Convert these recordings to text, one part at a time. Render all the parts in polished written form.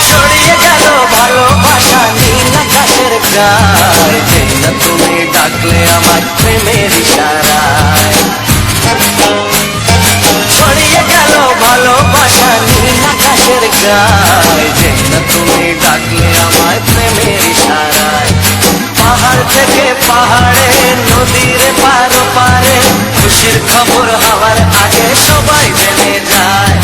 ছড়িয়ে গেল ভালোবাসা নীল আকাশের গায়ে, যে না তুমি ডাকলে আমার প্রেমের ইশারায়। ছড়িয়ে গেল ভালোবাসা নীল আকাশের গায়ে, যে না তুমি ডাকলে আমার প্রেমের ইশারায়। পাহাড় থেকে পাহাড়ে, নদীর পারো পারে, খুশির খবর হওয়ার আগে সবাই জেনে যায়।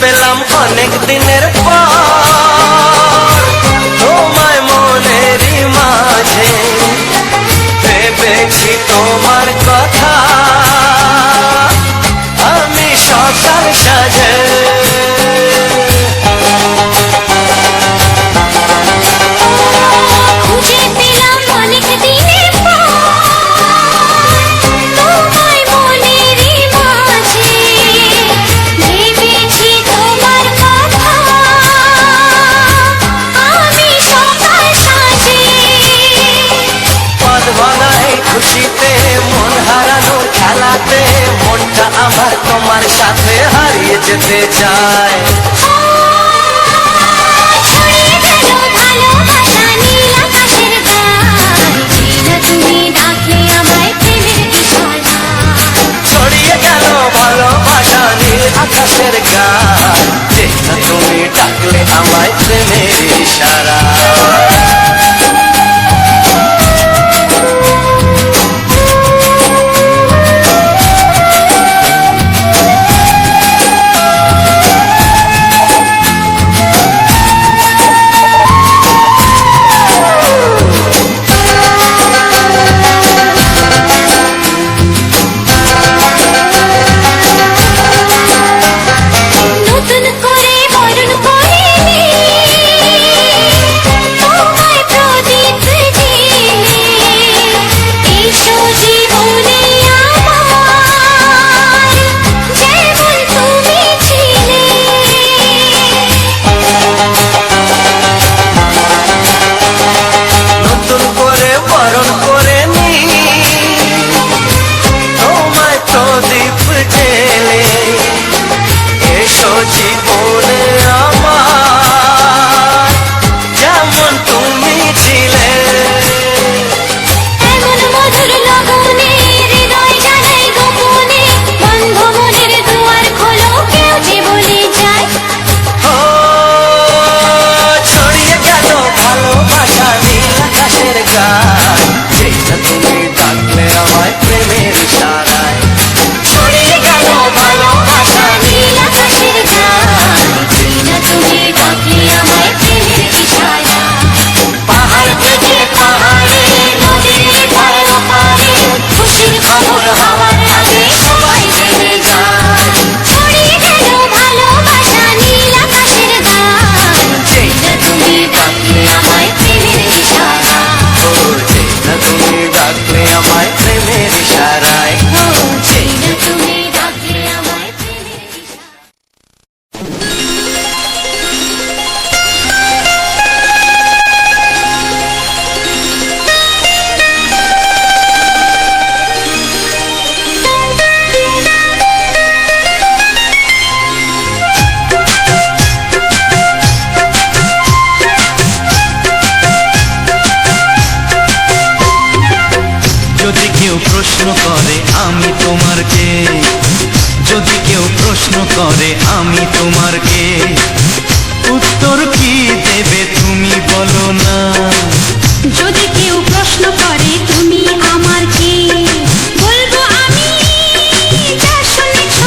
পেলাম অনেক দিনের পর তোমায় মনেরই মাঝে, ভেবেছি তোমার কথা আমি সকাল সাজে। খুশিতে মন হারানোর খেলাতে মনটা আমার তোমার সাথে হারিয়ে যেতে চায়। ছড়িয়ে গেল ভালোবাসা নীল আকাশের গায়ে, যে না তুমি ডাকলে আমায় প্রেমের ইশারা। করে আমি তোমার কে? যদি কেউ প্রশ্ন করে আমি তোমার কে, উত্তর কি দেবে তুমি বলো না? যদি কেউ প্রশ্ন করে তুমি আমার কে, বলবো আমি যা শুনেছ,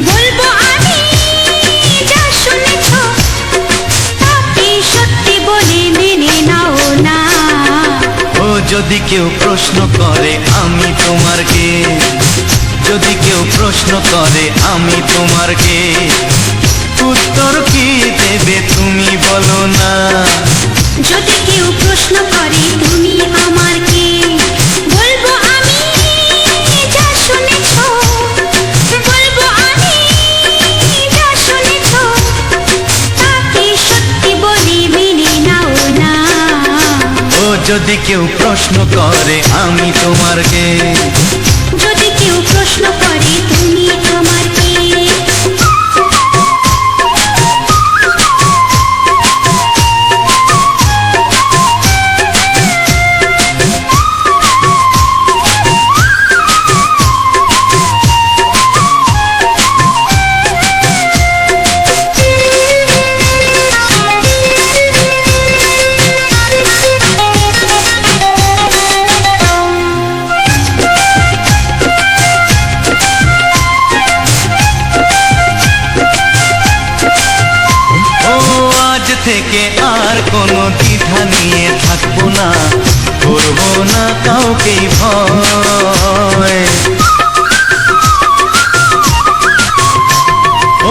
বলবো আমি যা শুনেছ, তাকে সত্যি বলে মেনে নাও না। ও যদি কেউ প্রশ্ন করে আমি তোমার কে, যদি কেউ প্রশ্ন করে আমি তোমার কে, উত্তর কি দেবে তুমি বলো না? যদি কেউ প্রশ্ন করে তুমি আমার কে, বলবো আমি যা শুনেছ, বলবো আমি যা শুনেছ, তাকে সত্যি বলে মেনে নাও না। ও যদি কেউ প্রশ্ন করে আমি তোমার কে, যদি কেউ প্রশ্ন করে তুমি আমার কে। থেকে আর কোনো দ্বিধা নিয়ে থাকবো না, করবো না কাউকেই ভয়।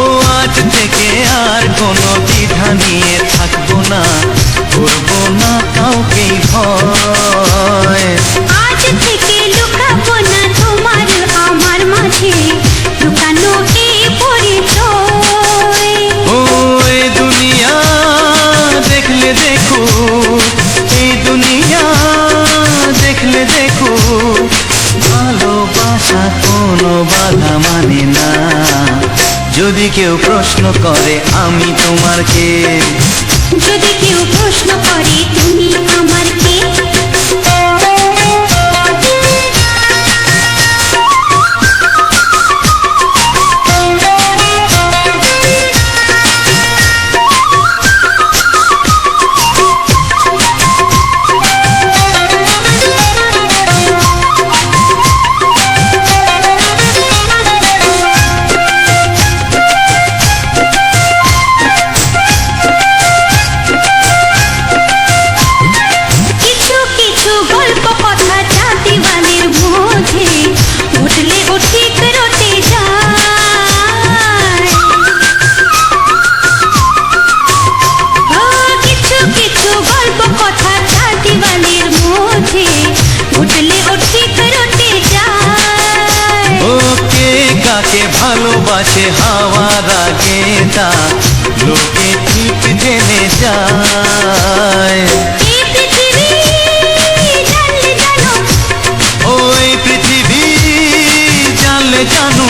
ও আজ থেকে আর কোনো দ্বিধা নিয়ে থাকবো না, করবো না কাউকেই ভয়। আজ থেকে লুকাবো না তোমার আমার মাঝে লুকানো এই পরিচয়। ও এই দুনিয়া দেখলে দেখো, এই দুনিয়া দেখলে দেখো, ভালোবাসা কোনো বাধা মানে না। যদি কেউ প্রশ্ন করে আমি তোমার কে, যদি কেউ প্রশ্ন করে তুমি আমার কে। ভালোবাসে হাওয়ার আগে তা লোকে ঠিক জেনে যায়। ওই পৃথিবী জানলে জানো,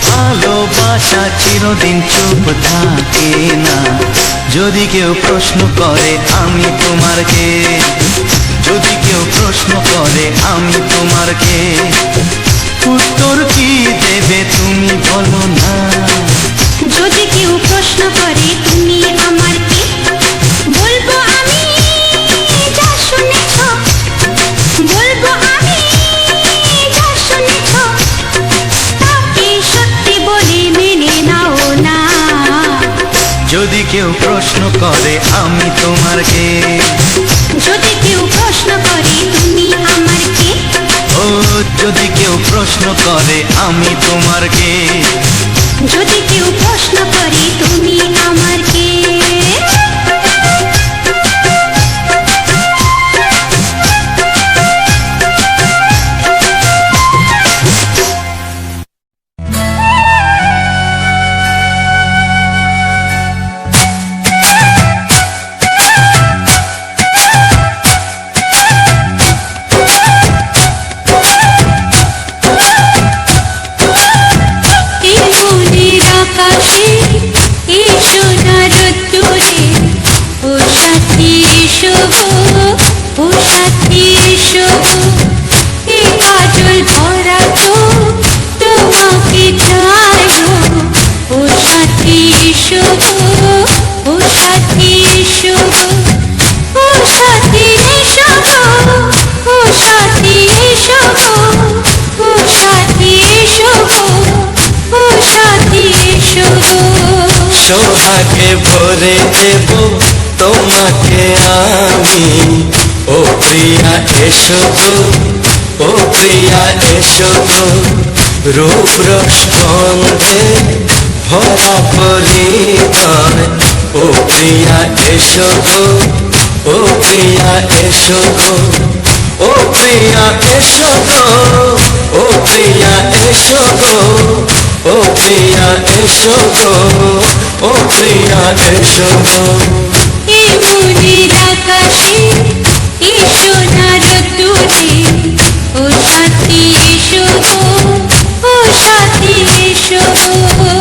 ভালোবাসা চিরদিন চুপ থাকে না। যদি কেউ প্রশ্ন করে আমি তোমার কে, যদি কেউ প্রশ্ন করে আমি তোমার কে, উত্তর কি দেবে তুমি বলো না? যদি কেউ প্রশ্ন করে তুমি আমার কে, বলবো আমি যা শুনেছ, বলবো আমি যা শুনেছ, তাকে সত্যি বলে মেনে নাও না। যদি কেউ প্রশ্ন করে আমি তোমার কে, যদি কেউ প্রশ্ন করে তুমি আমার কে, ও যদি কেউ প্রশ্ন করে আমি তোমার কে, যদি কেউ প্রশ্ন করে তুমি আমার কে। এই মনের আকাশে এই সোনার সোহাগে ভরে দেব তোমাকে আমি। ও প্রিয়া এসো গো, ও প্রিয়া এসো গো, রূপ রস গন্ধে ভরা পরিতয়। ও প্রিয়া এসো গো, ও প্রিয়া এসো গো, ও প্রিয়া এসো গো, ও প্রিয়া এসো গো, ও প্রিয়া এসো গো, ও প্রিয়া এসো গো। এ মনের আকাশে এসো না রোদ্দুরে, ও সাথী এসো গো, ও সাথী এসো গো।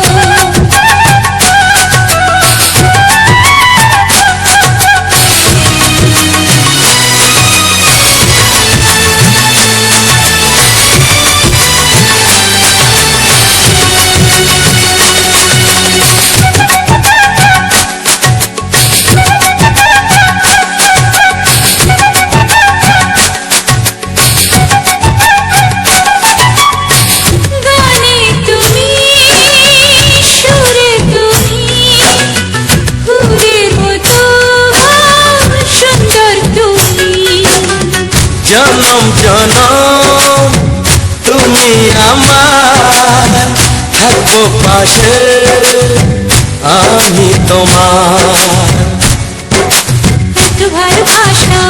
গানে তুমি, সুরে তুমি, ফুলের মতো সুন্দর তুমি। জনম জনম তুমি আমার, থাকবো পাশে আমি তোমার। এত ভালোবাসা,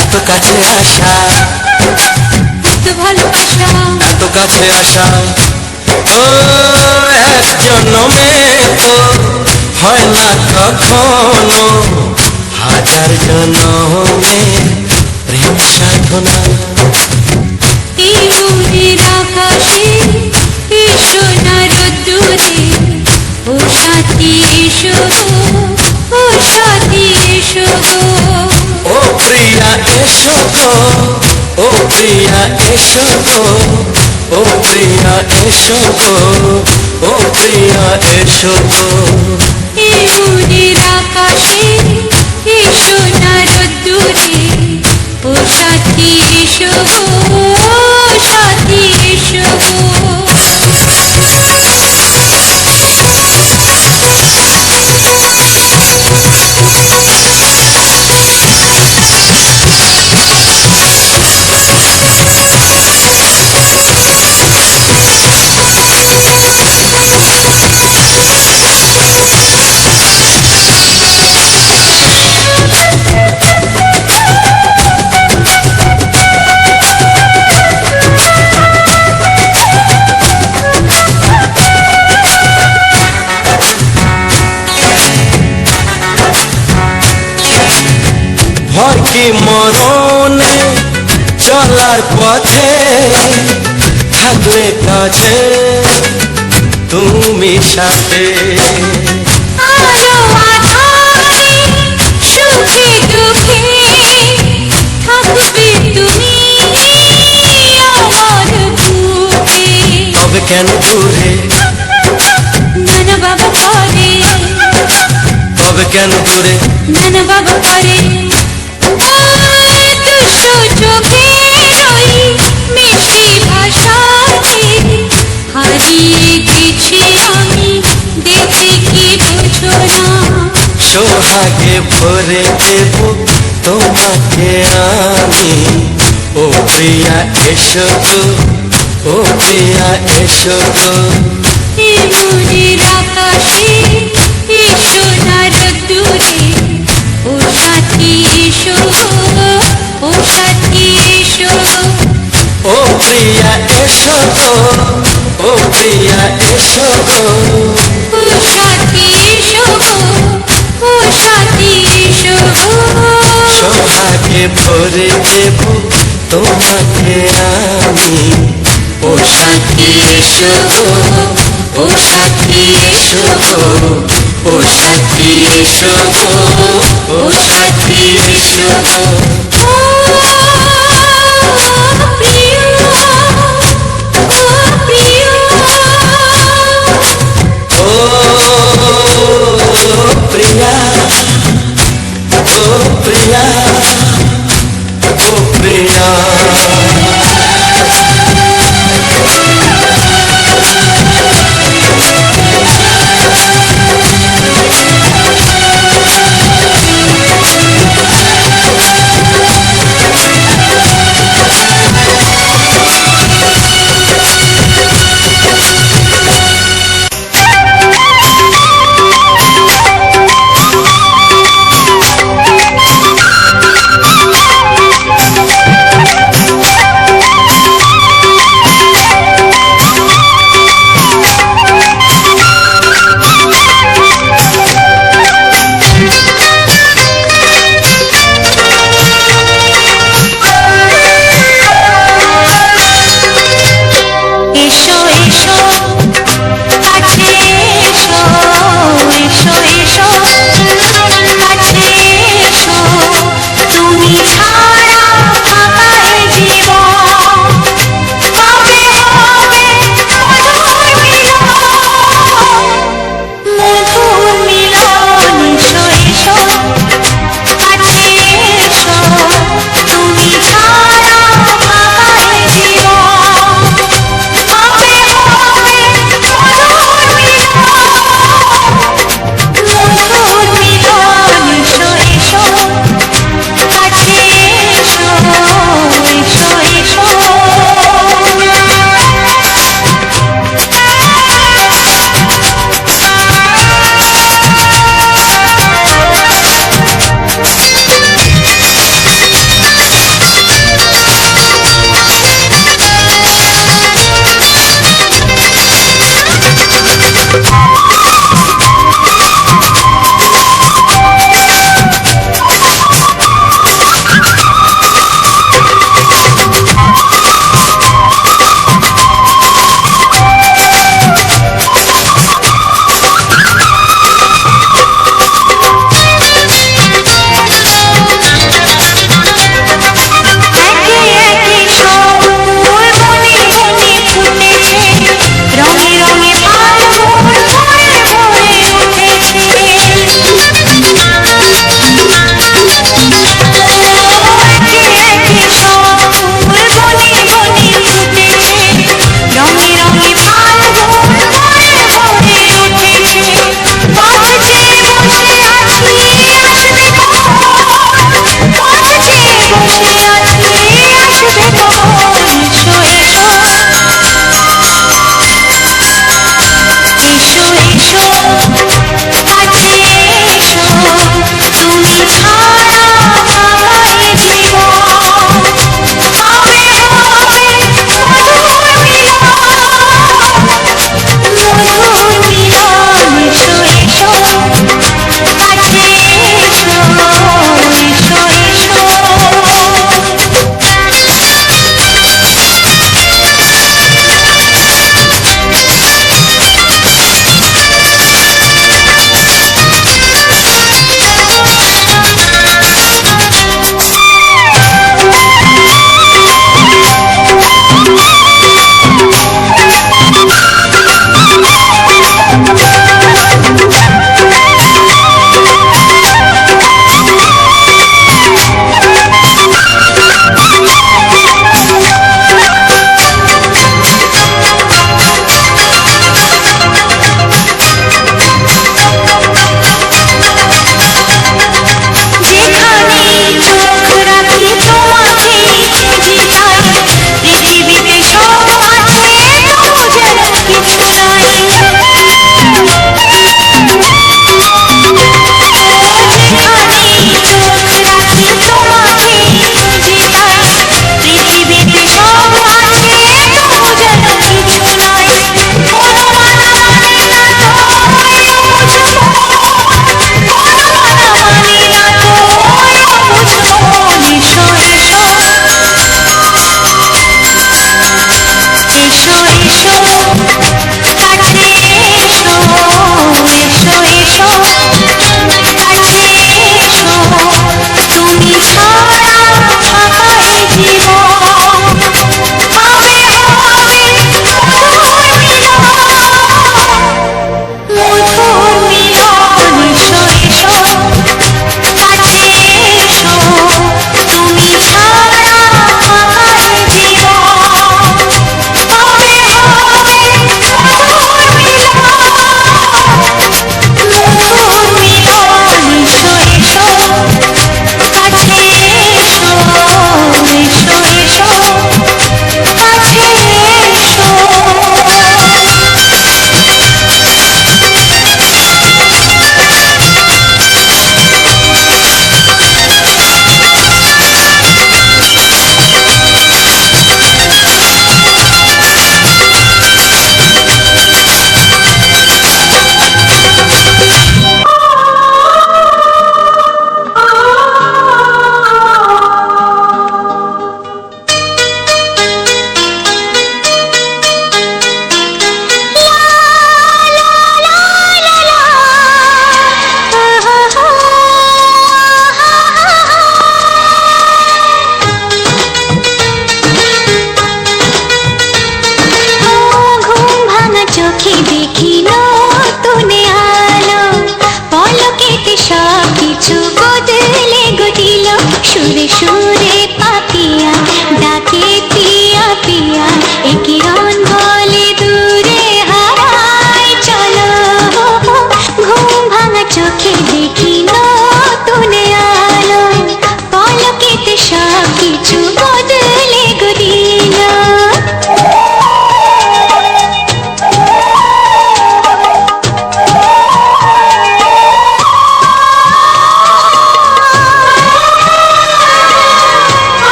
এত কাছে আসা, এত ভালোবাসা, এত কাছে আসা, ও এক জন্মে তো হয় না কখনো, হাজার জন্মে প্রেম সাধনা। এই মনের আকাশে এসো না রোদ্দুরে, ও সাথী এসো গো, ও সাথী এসো গো। ও প্রিয়া এসো গো, ও প্রিয়া এসো গো, ও প্রিয়া এসো গো, ও প্রিয়া এসো গো। এই মনের আকাশে এসো না রোদ্দুরে, ও সাথী এসো গো, ও সাথী এসো গো। ভয় কি মরণে চলার পথে, থাকলে কাছে তুমি সাথে। আলো আঁধারে, সুখে দুঃখে, থাকবে তুমি আমার বুকে। তবে কেন দূরে, নানা বাবা করে, তবে কেন দূরে, নানা বাবা করে। দুশো চোখের ওই মিষ্টি ভাষাতে হারিয়ে গেছি আমি, দেখে কি বোঝো না। সোহাগে ভরে দেব তোমাকে আমি। ও প্রিয়া এসো গো, ও প্রিয়া এসো গো, এ মনের আকাশে এসো না রোদ্দুরে, ও সাথী এসো গো, ও সাথী এসো গো। ও প্রিয়া এসো গো, ও প্রিয়া এসো গো, ও সাথী এসো গো, ও সাথী এসো গো। সোহাগে ভরে দেব তোমাকে আমি। ও সাথী এসো গো, ও সাথী এসো গো, ও সাথী এসো গো, ও সাথী এসো গো। ও প্রিয়, ও প্রিয়, ও প্রিয়া, ও প্রিয়া, ও প্রিয়া।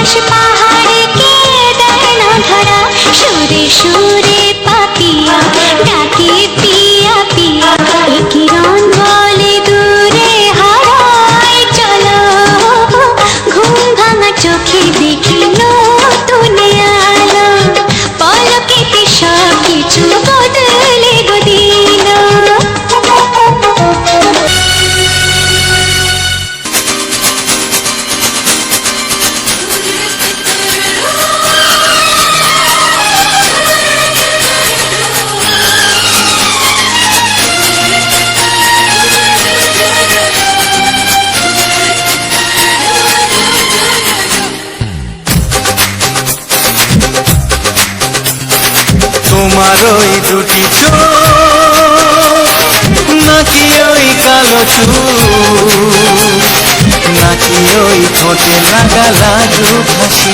আকাশ পাহাড়ে কে দেয় না ধরা, সুরে সুরে পাপিয়া ডাকে পিয়া পিয়া, এ কিরণ বলে দূরে হারায় চলো, ঘুম ভাঙা চোখে দেখি নতুন আলো, পলকেতে সব কিছু বদলে গো দিল। তোমার ওই দুটি চোখ নাকি ওই কালো চুল, নাকি ওই ঠোঁটে লাগা লাজুক হাসি,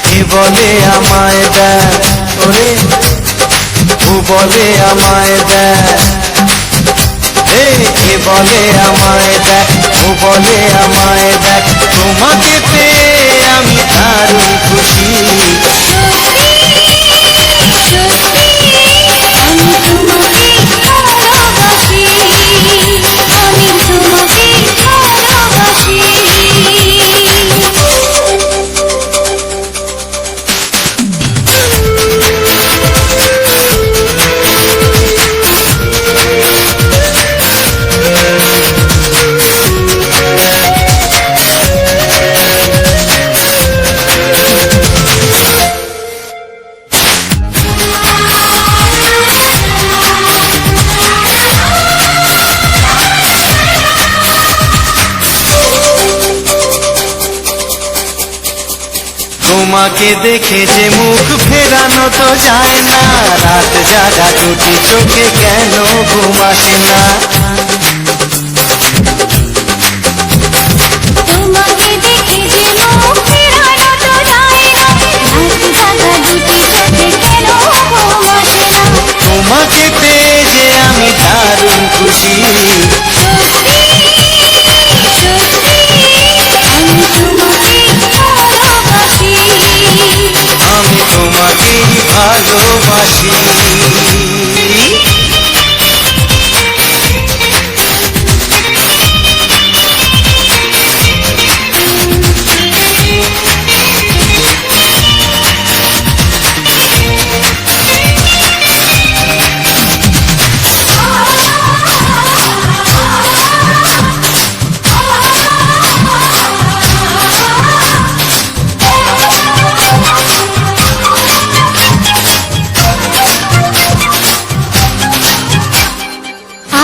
কে বলে আমায় দেখ ওরে, ও বলে আমায় দেখ, কে বলে আমায় দেখ, ও বলে আমায় দেখ, তোমাকে পেয়ে আমি দারুণ খুশি। তোমাকে দেখে যে মুখ ফেরানো তো যায় না, রাত জাগা দুটি চোখে কেন ঘুম আসে না। তোমাকে দেখে যে মুখ ফেরানো তো যায় না, রাত জাগা দুটি চোখে কেন ঘুম আসে না। তোমাকে পেয়ে যে আমি দারুণ খুশি। আমি তোমাকেই ভালোবাসি।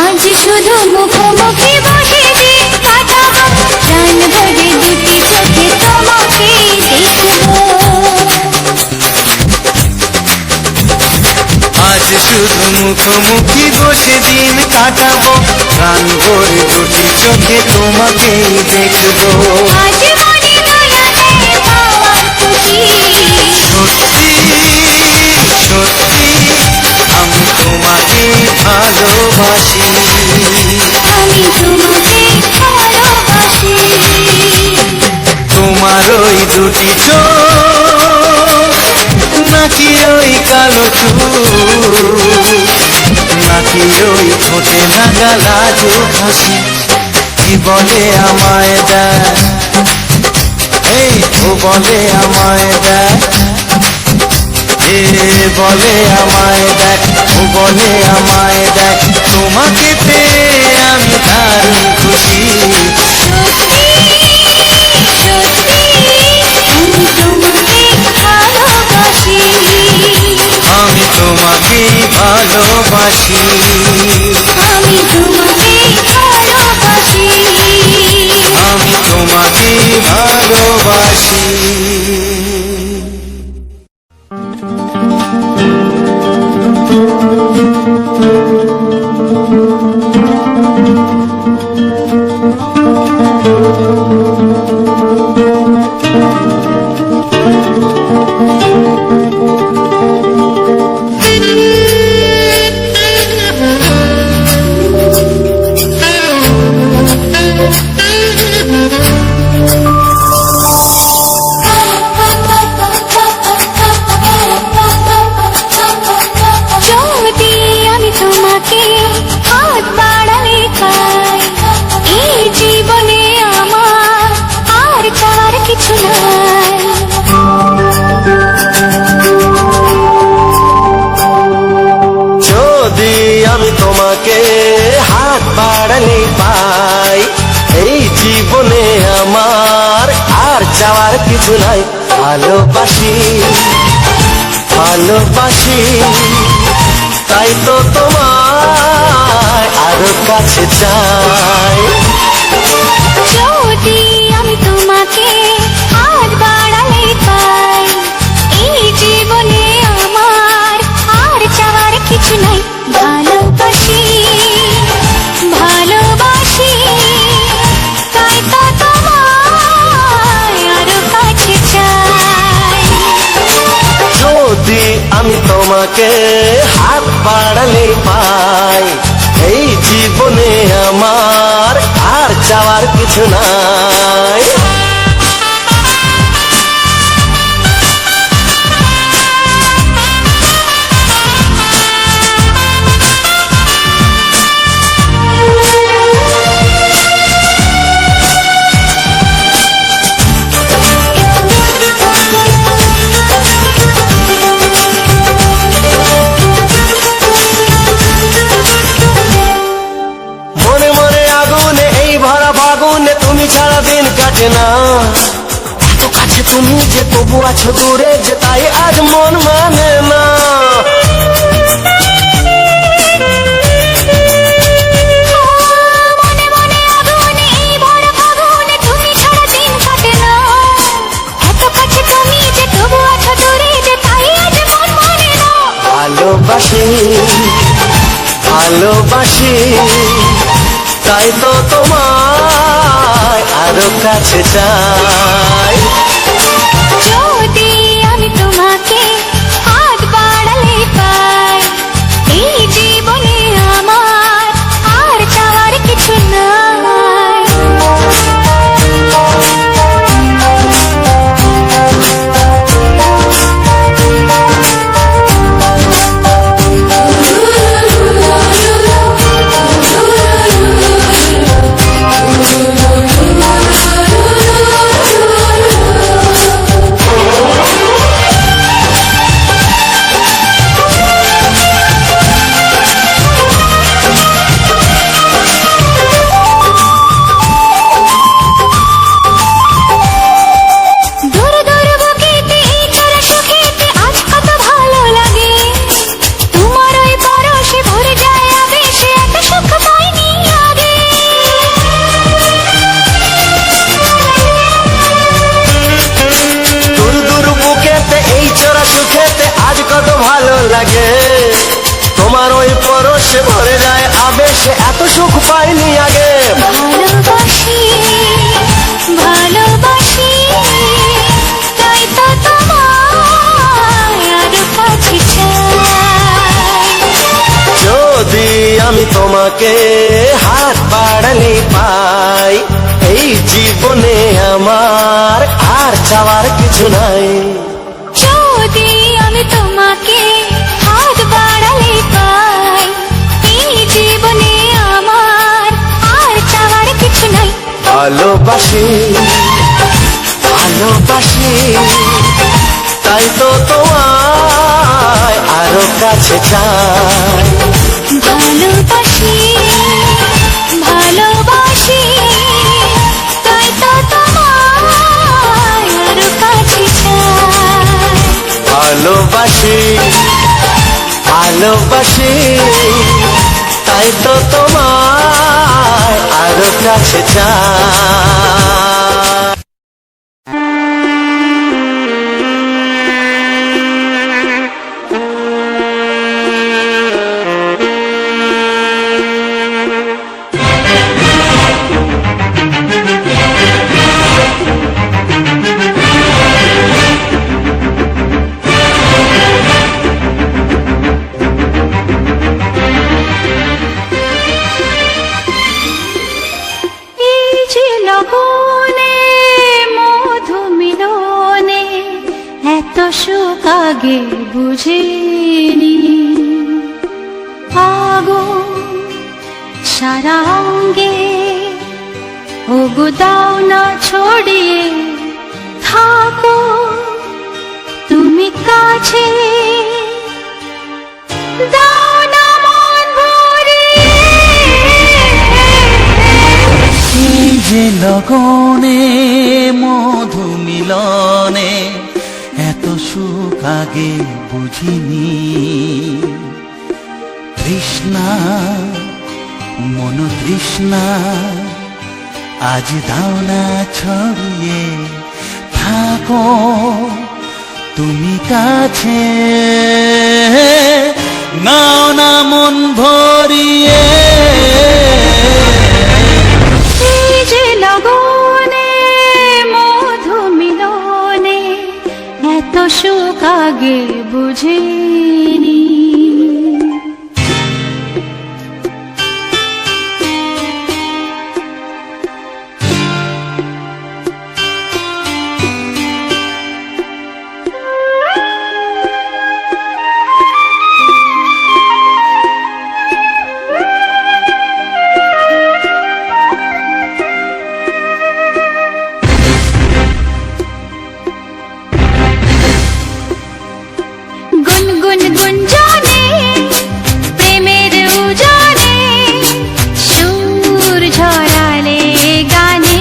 আজ শুধু মুখোমুখি বসে দিন কাটাবো, প্রাণ ভরে দুটি চোখে তোমাকে দেখবো। আজ শুধু মুখোমুখি বসে দিন কাটাবো, প্রাণ ভরে দুটি চোখে তোমাকেই দেখবো। আজ মনে দয়ালে পাওয়ার খুশি, সত্যি সত্যি আমি তোমাকেই ভালোবাসি। আমি তোমাকে ভালোবাসি। তোমার ওই দুটি চোখ নাকি ওই কালো চুল, নাকি ওই ঠোঁটে লাগা লাজুক হাসি, কি বলে আমায় দেখ, ও বলে আমায় দেখ, বলে আমায় দেখ, ও বলে আমায় দেখ, তোমাকে পেয়ে আমি দারুণ খুশি। আমি তোমাকে ভালোবাসি। আমি তোমাকে ভালোবাসি। আমি তোমাকে ভালোবাসি। চাওয়ার কিছু নাই। ভালোবাসি ভালোবাসি তাই তো তোমায় আরো কাছে চাই। যদি আমি তোমাকে হাত বাড়ালে পাই, এই জীবনে আমার আর চাওয়ার কিছু নাই। ভালোবাসি ভালোবাসি তাই তো তোমায় আরো কাছে চাই। যদি আমি তোমাকে হাত বাড়ালে পাই, এই জীবনে আমার আর চাওয়ার কিছু নাই। মনে মনে আগুনে এই ভরা ফাগুনে তুমি ছাড়া দিন কাটে না। এত কাছে তুমি যে তবু আছো দূরে যে, তাই আজ মন মানে না। মনে মনে আগুনে এই ভরা ফাগুনে তুমি ছাড়া দিন কাটে না। এত কাছে তুমি যে তবু আছো দূরে যে, তাই আজ মন মানে না। ভালোবাসি ভালোবাসি তাই তো তোমায় আরো কাছে চাই। যদি আমি তোমাকে হাত বাড়ালে পাই, এই জীবনে আমার আর চাওয়ার কিছু নাই। দূর দূর বুকেতে এই চোরা সুখেতে আজ কত ভালো লাগে। তোমার ওই পরশে ভরে যায় আবেশে, এত সুখ পাইনি আগে। দূর দূর বুকেতে এই চোরা সুখেতে আজ কত ভালো লাগে। তোমার ওই পরশে ভরে যায় আবেশে, এত সুখ পাইনি আগে। ভালোবাসি ভালোবাসি তাই তো তোমায় আরো কাছে চাই। যদি আমি তোমাকে হাত বাড়ালে পাই, এই জীবনে আমার আর চাওয়ার কিছু নাই। যদি আমি তোমাকে হাত বাড়ালে পাই, এই জীবনে আমার আর চাওয়ার কিছু নাই। ভালোবাসি ভালোবাসি তাই তো তোমায় আরো কাছে চাই। ভালোবাসি ভালোবাসি তাই তো তোমায় আরো কাছে চাই। ভালোবাসি ভালোবাসি তাই তো তোমায় আরো কাছে চাই। এই যে লগনে মধু মিলনে এত সুখ আগে বুঝিনি। আগুন সারা অঙ্গে ওগো দাও না ছড়িয়ে থাকো তুমি কাছে, দাও না মন ভরে। এই যে লগনে মধু মিলনে এত সুখ আগে বুঝিনি। তৃষ্ণা মন তৃষ্ণা আজ দাও না ছড়িয়ে, থাকো তুমি কাছে, নাও না মন ভরিয়ে। এই যে লগনে মধু মিলনে এত সুখ আগে বুঝিনি। গুনগুন গুঞ্জনে প্রেমের উজানে সুর ঝরালে গানে।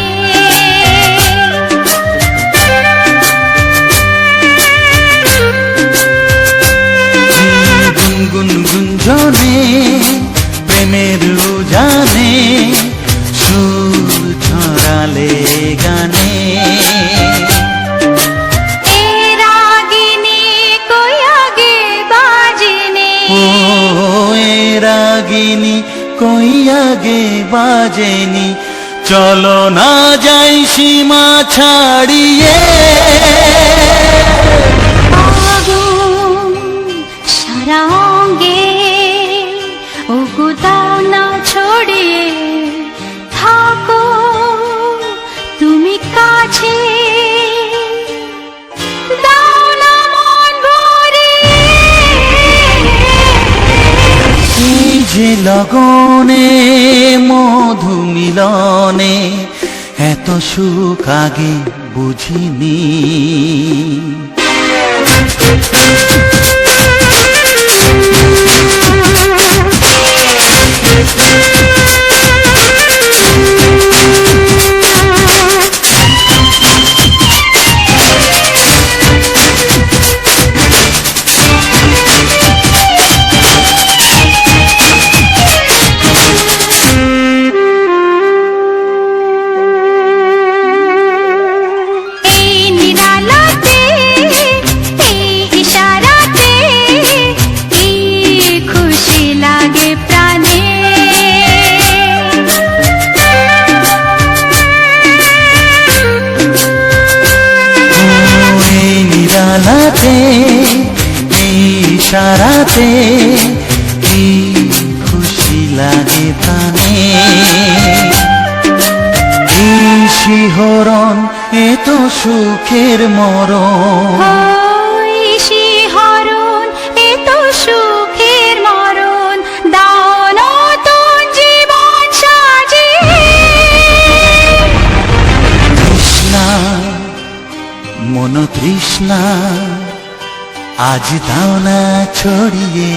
গুনগুন গুঞ্জনে প্রেমের উজানে সুর ছড়ালে গানে। এ রাগিনী কই আগে বাজেনি, ও এ রাগিনী কই আগে বাজেনি, চলো না যাই সীমা ছাড়িয়ে। আগুন সারা অঙ্গে ওগো দাও না ছড়িয়ে, থাকো তুমি কাছে, দাও না মন ভরিয়ে। এই যে লগনে মধু মিলনে এত সুখ আগে বুঝিনি। এই নিরালাতে এই ইশারাতে কি খুশি লাগে প্রাণে। এই নিরালাতে এই ইশারাতে কি খুশি লাগে প্রাণে। এই শিহরণ এ তো সুখের মরণ, ওই শিহরণ এ তো সুখের মরণ, দাও নতুন জীবন সাজিয়ে। তৃষ্ণা মন তৃষ্ণা আজ দাও না ছড়িয়ে,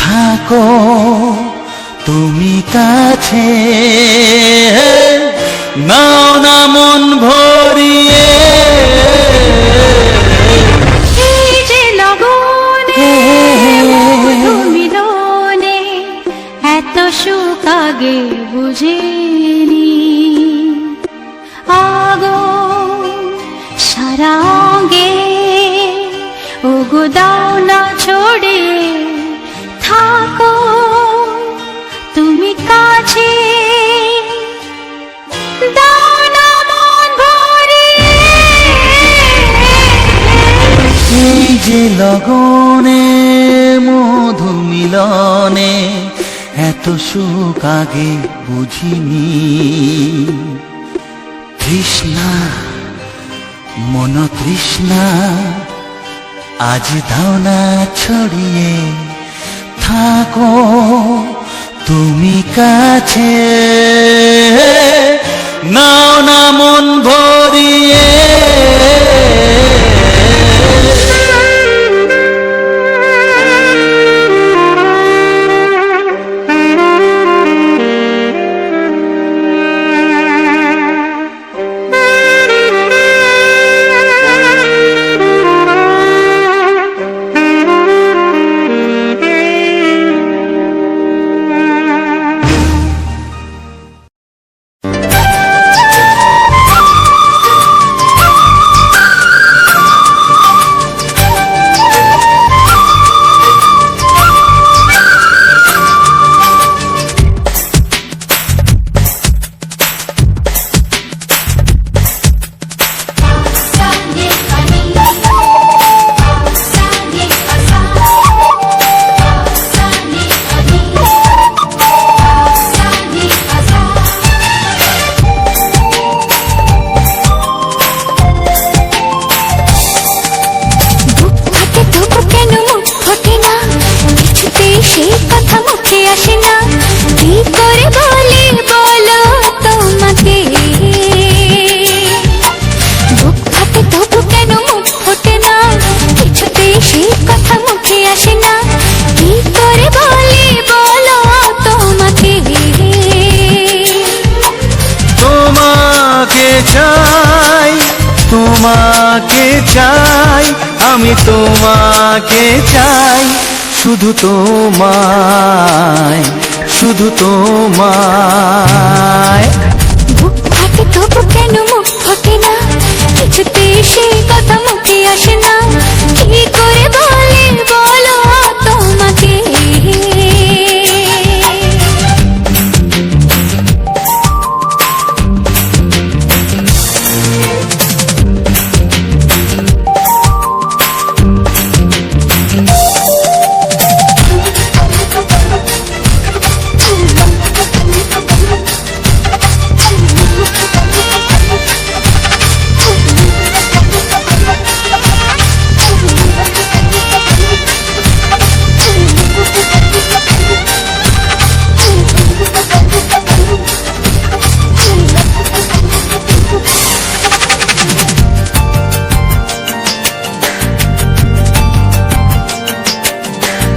থাকো তুমি কাছে, নাও না মন ভরিয়ে। এই যে লগনে মধু মিলনে এত সুখ আগে বুঝিনি। আগুন সারা অঙ্গে ওগো দাও না ছড়িয়ে, থাকো তুমি কাছে, দাও না মন ভরিয়ে। এই যে লগনে মধু মিলনে এত সুখ আগে বুঝিনি। তৃষ্ণা মন তৃষ্ণা আজ দাও না ছড়িয়ে, থাকো তুমি কাছে, নাও না মন ভরিয়ে। তোমাকে চাই, আমি তোমাকে চাই, শুধু তোমায়, শুধু তোমায়। বুক ফাটে তবু কেন মুখ ফোটে না, কিছুতে সেই কথা মুখে আসে না, কি করে বলে বলো তোমাকে।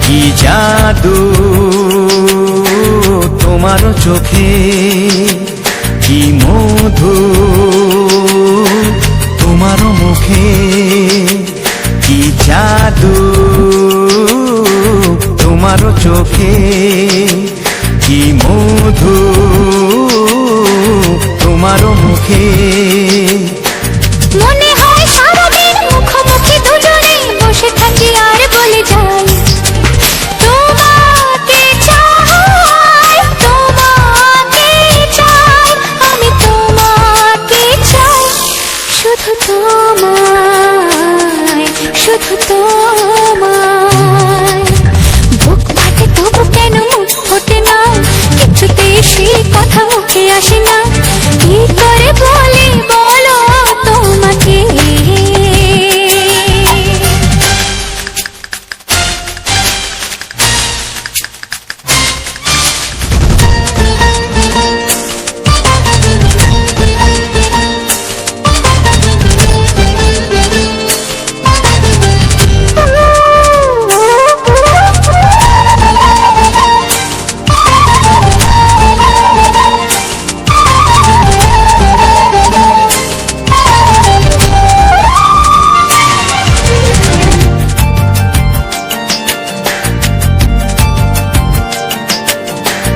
কি জাদু তোমার চোখে, কি মধু তোমার মুখে, কি জাদু তোমার চোখে, কি মধু তোমার মুখে। মনে হয় সারাদিন মুখোমুখি দুজনে বসে থাকি আর বলে যাই, তোমাকে চাই, তোমাকে চাই, আমি তোমাকে চাই, শুধু তোমায়, শুধু তোমায়। বুক ফাটে তবু কেন মুখ ফোটে না, কিছুতে সেই কথা মুখে আসে না, কি করে বলে বলো তোমাকে।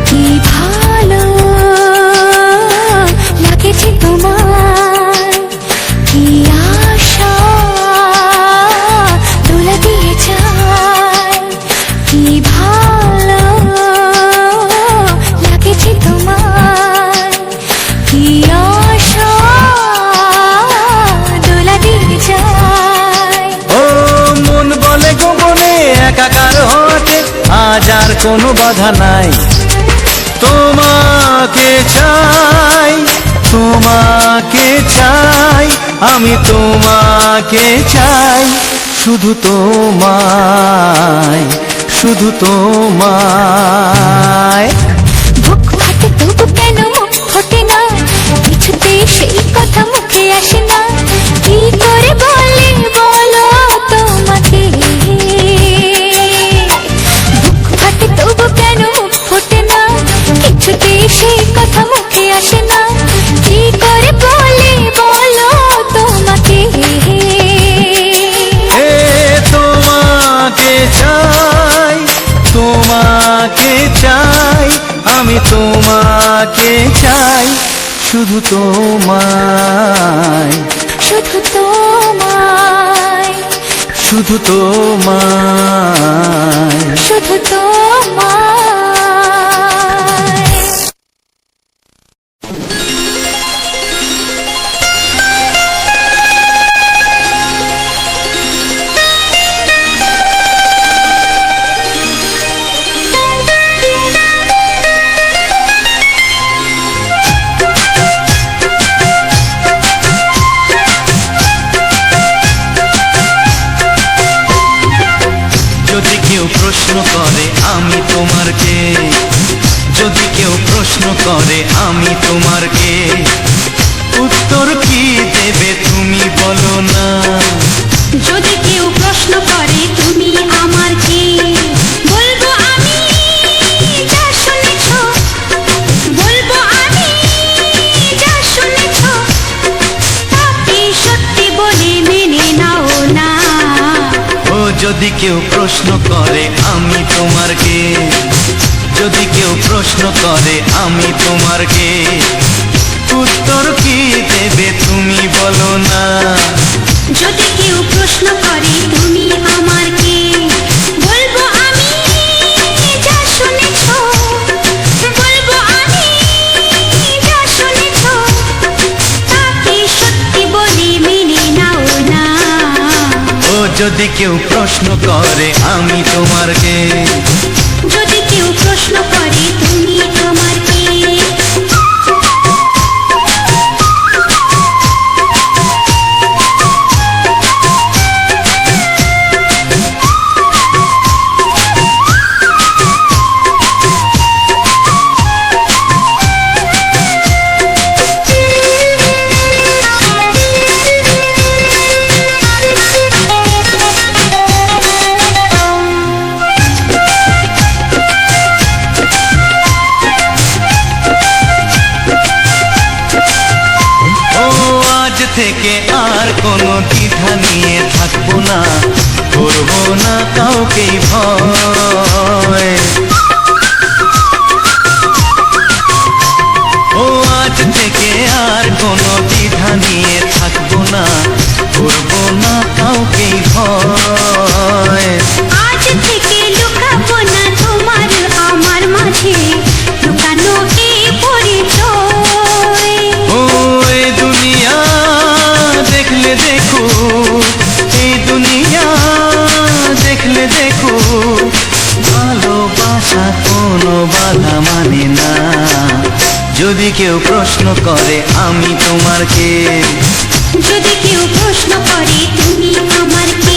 কি ভালো লাগেছে তোমার, কি আশা দোলা দিয়ে যায়, কি ভালো লাগেছে তোমার, কি আশা দোলা দিয়ে যায়। ও মন বলে গোপনে একাকার হতে আজ আর কোনো বাধা নাই, তোমাকে চাই, তোমাকে চাই, আমি তোমাকে চাই, শুধু তোমায়, শুধু তোমায়। বুক ফাটে তবু কেন মুখ ফোটে না, কিছুতে সেই কথা মুখে আসে না, কি করে বলে বলো তোমাকে। বুক ফাটে তবু কেন মুখ ফোটে না, কিছুতে সেই কথা মুখে আসে না, কি করে বলে বলো তোমাকে। এ তোমাকে চাই, তোমাকে চাই, আমি তোমাকে চাই, শুধু তোমায়, শুধু তোমায়, শুধু তোমায়। শুধু তোমায়। যদি কেউ প্রশ্ন করে আমি তোমার কে, যদি কেউ প্রশ্ন করে আমি তোমার কে, উত্তর কি দেবে তুমি বলো না। যদি কেউ প্রশ্ন করে তুমি আমার কে, বলবো আমি যা শুনেছ, বলবো আমি যা শুনেছ, তাকে সত্যি বলে যদি কেউ প্রশ্ন করে আমি তোমার কে, যদি কেউ প্রশ্ন করে আমি তোমার কে, উত্তর কি দেবে তুমি বলো না। যদি কেউ প্রশ্ন করে তুমি আমার কে, বলবো আমি যা শুনেছো, বলবো আমি যা শুনেছো, তাকে সত্যি বলে মেনে নাও না। ও যদি কেউ প্রশ্ন করে আমি তোমার কে, যদি কেউ প্রশ্ন করে তুমি আমার কে। থেকে আর কোনো দ্বিধা নিয়ে থাকবো না, করবো না কাউকেই ভয়। ও আজ থেকে আর কোনো দ্বিধা নিয়ে থাকবো না, করবো না কাউকেই ভয়। আজ থেকে লুকাবো না তোমার আমার মাঝে, লুকানো এই পরিচয়। ও এই দুনিয়া দেখলে দেখো, এই দুনিয়া দেখলে দেখো, ভালোবাসা কোনো বাধা মানে না। যদি কেউ প্রশ্ন করে আমি তোমার কে, যদি কেউ প্রশ্ন করে তুমি আমার কে।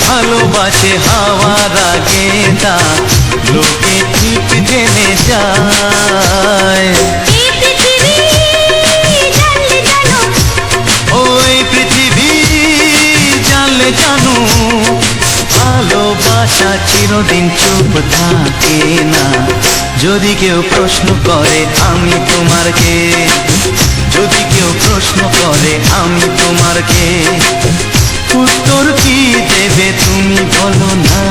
ভালোবাসে হাওয়ার আগে তা লোকে ঠিক জেনে যায়। ওই পৃথিবী জানলে জানো, ভালোবাসা চিরদিন চুপ থাকে না। যদি কেউ প্রশ্ন করে আমি তোমার কে, যদি কেউ প্রশ্ন করে আমি তোমার কে, উত্তর কি দেবে তুমি বলো না।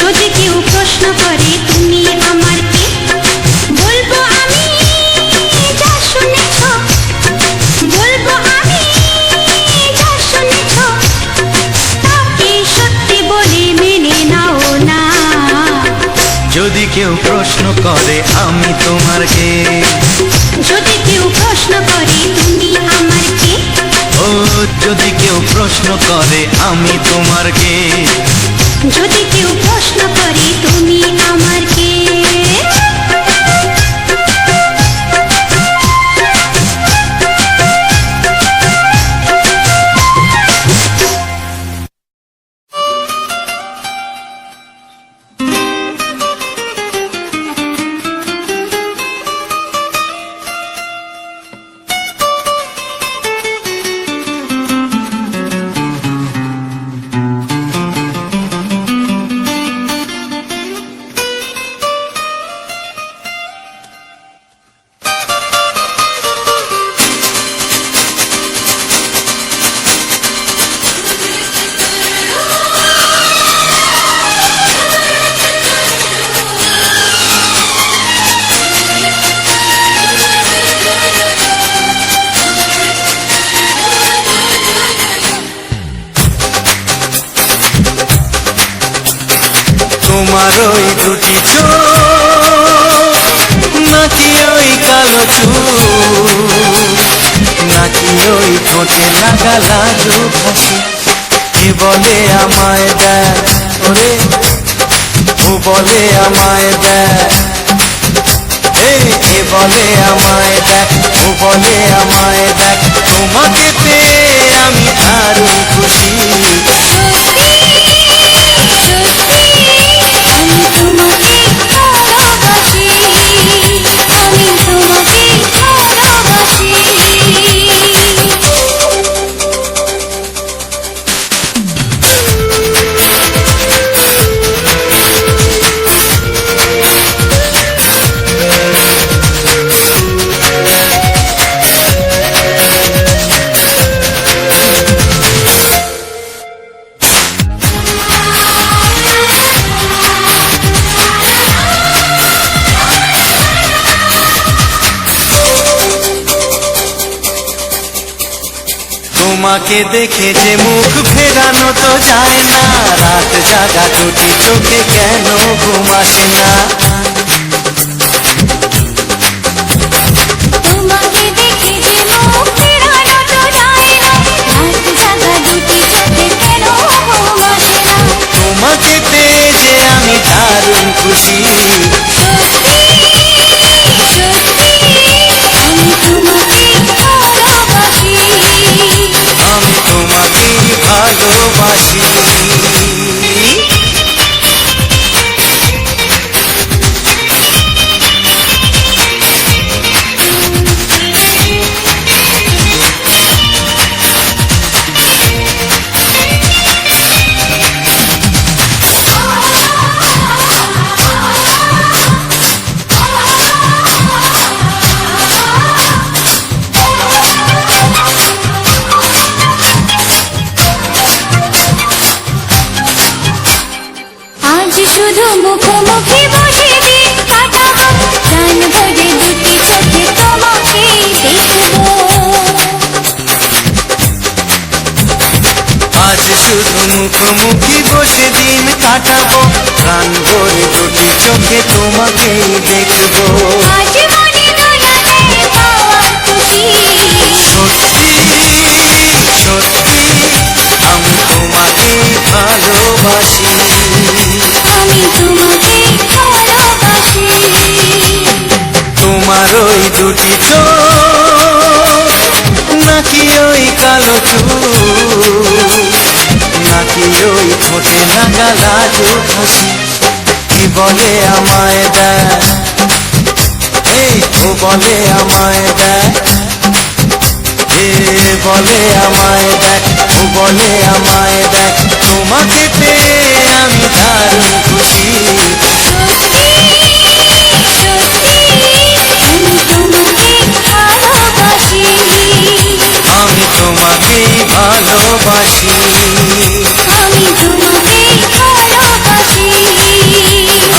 যদি কেউ প্রশ্ন করে তুমি আমার কে, বলবো আমি যা শুনেছো, বলবো আমি যা শুনেছো, তাকে সত্যি বলে মেনে নাও না। যদি কেউ প্রশ্ন করে আমি তোমার কে, যদি কেউ প্রশ্ন করে তুমি আমার কে। ও যদি কেউ প্রশ্ন করে আমি তোমার কে, যদি কেউ প্রশ্ন করে তুমি আমার কে। তোমার ওই দুটি চোখ নাকি ওই কালো চুল, ঠোঁটে লাগা লাজুক হাসি। কে বলে আমায় দেখ ওরে, ও বলে আমায় দেখ, কে বলে আমায় দেখ, ও বলে আমায় দেখ, তোমাকে পেয়ে আমি দারুণ খুশি। তোমাকে দেখে যে মুখ ফেরানো তো যায় না, রাত জাগা দুটি চোখে কেন ঘুম আসে না। তোমাকে দেখে যে মুখ ফেরানো তো যায় না, রাত জাগা দুটি চোখে কেন ঘুম আসে না। তোমাকে পেয়ে যে আমি দারুণ খুশি। আমি তোমাকে ভালোবাসি। আজ শুধু মুখোমুখি বসে দিন কাটাবো, প্রাণ ভরে দুটি চোখে তোমাকে দেখবো। আজ শুধু মুখোমুখি বসে দিন কাটাবো, প্রাণ ভরে দুটি চোখে তোমাকেই দেখবো। আজ মনে দোলালে পাওয়া খুশি, সত্যি সত্যি আমি তোমাকে ভালোবাসি। আমি তোমাকে ভালোবাসি। তোমার ওই দুটি চোখ, নাকি ওই কালো চুল, নাকি ওই ঠোঁটে লাগা লাজুক হাসি। কি বলে আমায় দেখ, ও বলে আমায় দেখ, বলে আমায় দেখ, ও বলে আমায় দেখ, তোমাকে পেয়ে আমি দারুণ খুশি। আমি তোমাকেই ভালোবাসি। আমি তোমাকেই ভালোবাসি।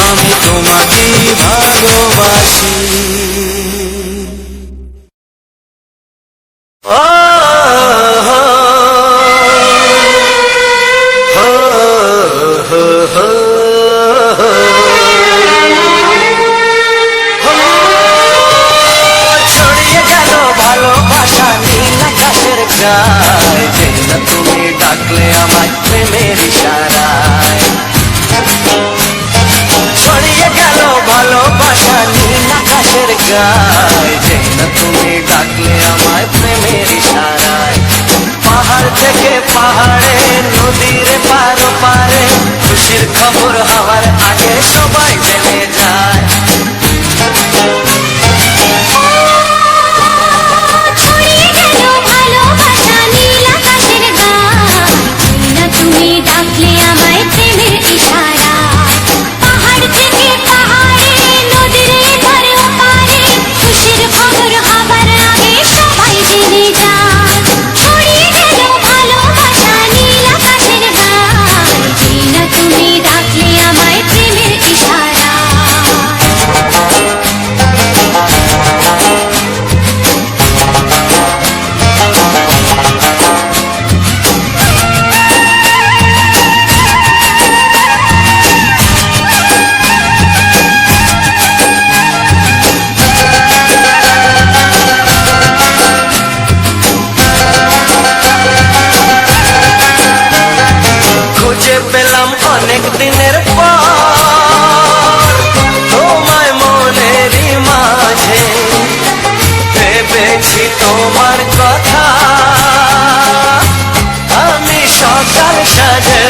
আমি তোমাকেই ভালোবাসি। ও হো হো হো হো ছড়িয়ে গেল ভালোবাসা নীল আকাশের গায়ে, যে না তুমি ডাকলে আমায় প্রেমের ইশারায়। ছড়িয়ে গেল ভালোবাসা নীল আকাশের গায়ে, যে না তুমি ডাকলে আমায় প্রেমের ইশারায়। পাহাড় থেকে পাহাড়ে, নদীর পার পারে, খুশির খবর হওয়ার আগে সবাই জেনে যায়। ছড়িয়ে গেল ভালোবাসা নীল আকাশের গায়ে, না তুমি ডাকলে আমায় প্রেমের ইশারায়। পাহাড় থেকে পাহাড়ে, নদীর এপার ওপারে, খুশির খবর হবার আগে সবাই জেনে যায়। ছড়িয়ে গেল ভালোবাসা নীল আকাশের গায়ে, না তুমি ডাকলে আমায় প্রেমের ইশারায়। তোমার কথা আমি সকাল সাজে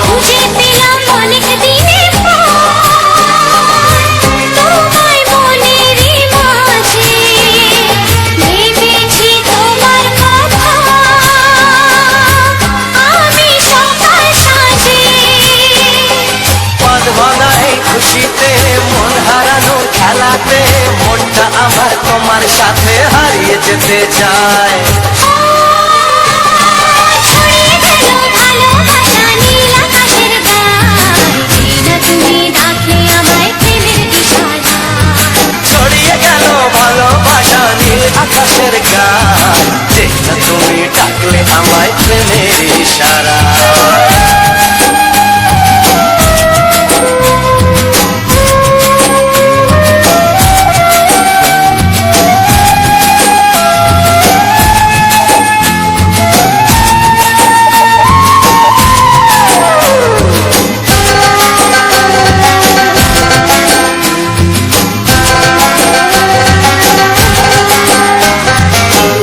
খুঁজে পেলাম অনেক দিনের পর তোমায় মনেরই মাঝে ভেবেছি তোমার কথা আমি সকাল সাজে পদ ভরাই খুশিতে মন হারানো খেলাতে মনটা আমার তোমার সাথে হারিয়ে যেতে চায় ছড়িয়ে গেল ভালোবাসা নীল আকাশের গায়ে যেন তুমি ডাকলে আমায় প্রেমের দিশায় ছড়িয়ে গেল ভালোবাসা নীল আকাশের গান যে না তুমি ডাকলে আমায় প্রেমের ইশারা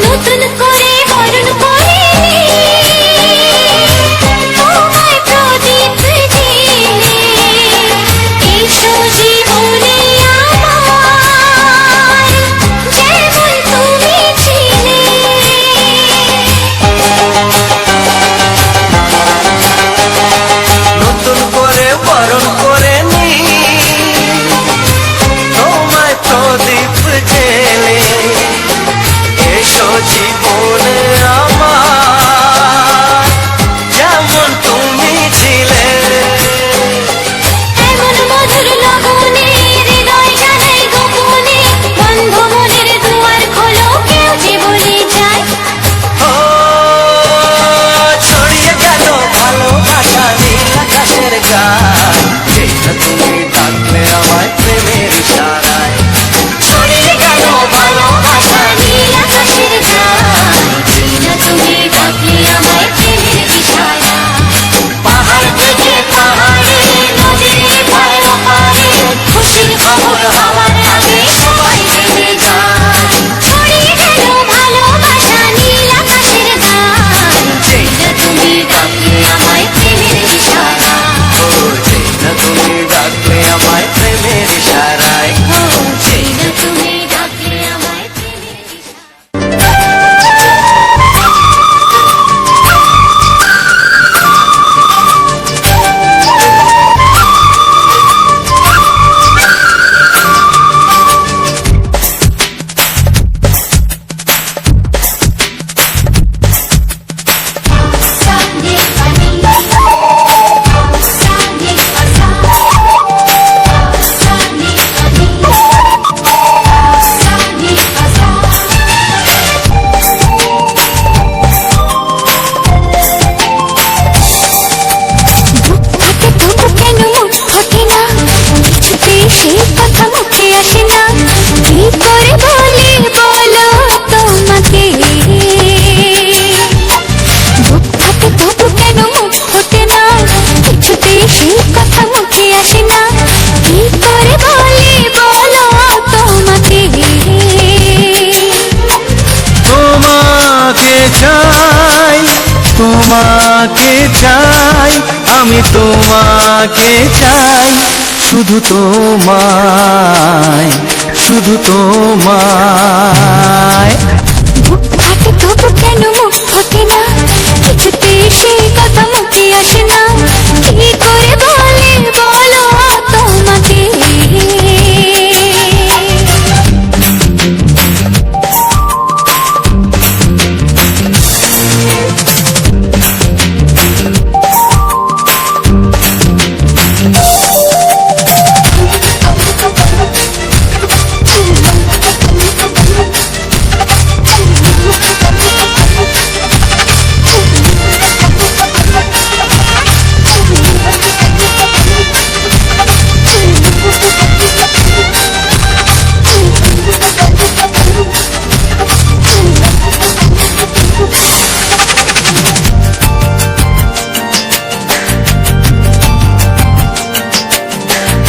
নতুন করে বরণ করে তোমায় প্রদীপ জেলে এসো জীবনে আমার যেমন তুমি ছিলে নতুন করে বরণ করে নি তোমায় প্রদীপ জেলে এসো জীবনে আমার যেমন তুমি ছিলে এমন মধুর লগনে হৃদয় জানাই গোপনে বন্ধ মনের দুয়ার খোলো কেউ যে বলে যায় ও ছড়িয়ে গেল ভালোবাসা নীল আকাশের গান যেটা তুমি ডাকলে আমায় প্রেমের ইশারায় ছড়িয়ে গেল ভালোবাসা নীল আকাশের গায়ে যেন তুমি ডাকলে আমায় প্রেমের দিশায় পাহাড় থেকে পাহাড়ে নদীর ধারে ওপারে খুশির খবর হওয়ার আগে সবাই জেনে যায় ছড়িয়ে গেল ভালোবাসা নীল আকাশের গায়ে যেন তুমি ডাকলে আমায় প্রেমের দিশায় ও যেটা তুমি ডাকলে আমায় প্রেমের ইশারায় যেন তুমি ডাকলে আমায় প্রেমের দিশায় থাকে তবু কেন মুখ ফোটে না কিছুতে সেই কথা মুখে আসে না কি করে বলি বলো তোমাকে বুক থাকে তবু কেন মুখ ফোটে না কিছুতে সেই কথা মুখে আসে না কি করে বলি বলো তোমাকে তোমাকে চাই তোমাকে চাই আমি তোমাকে চাই শুধু তোমায় শুধু তোমায় বুক ফাটে তবু কেন মুখ ফোটে না কিছুতে সেই কথা মুখে আসে না কি করে বলে বলো তোমাকে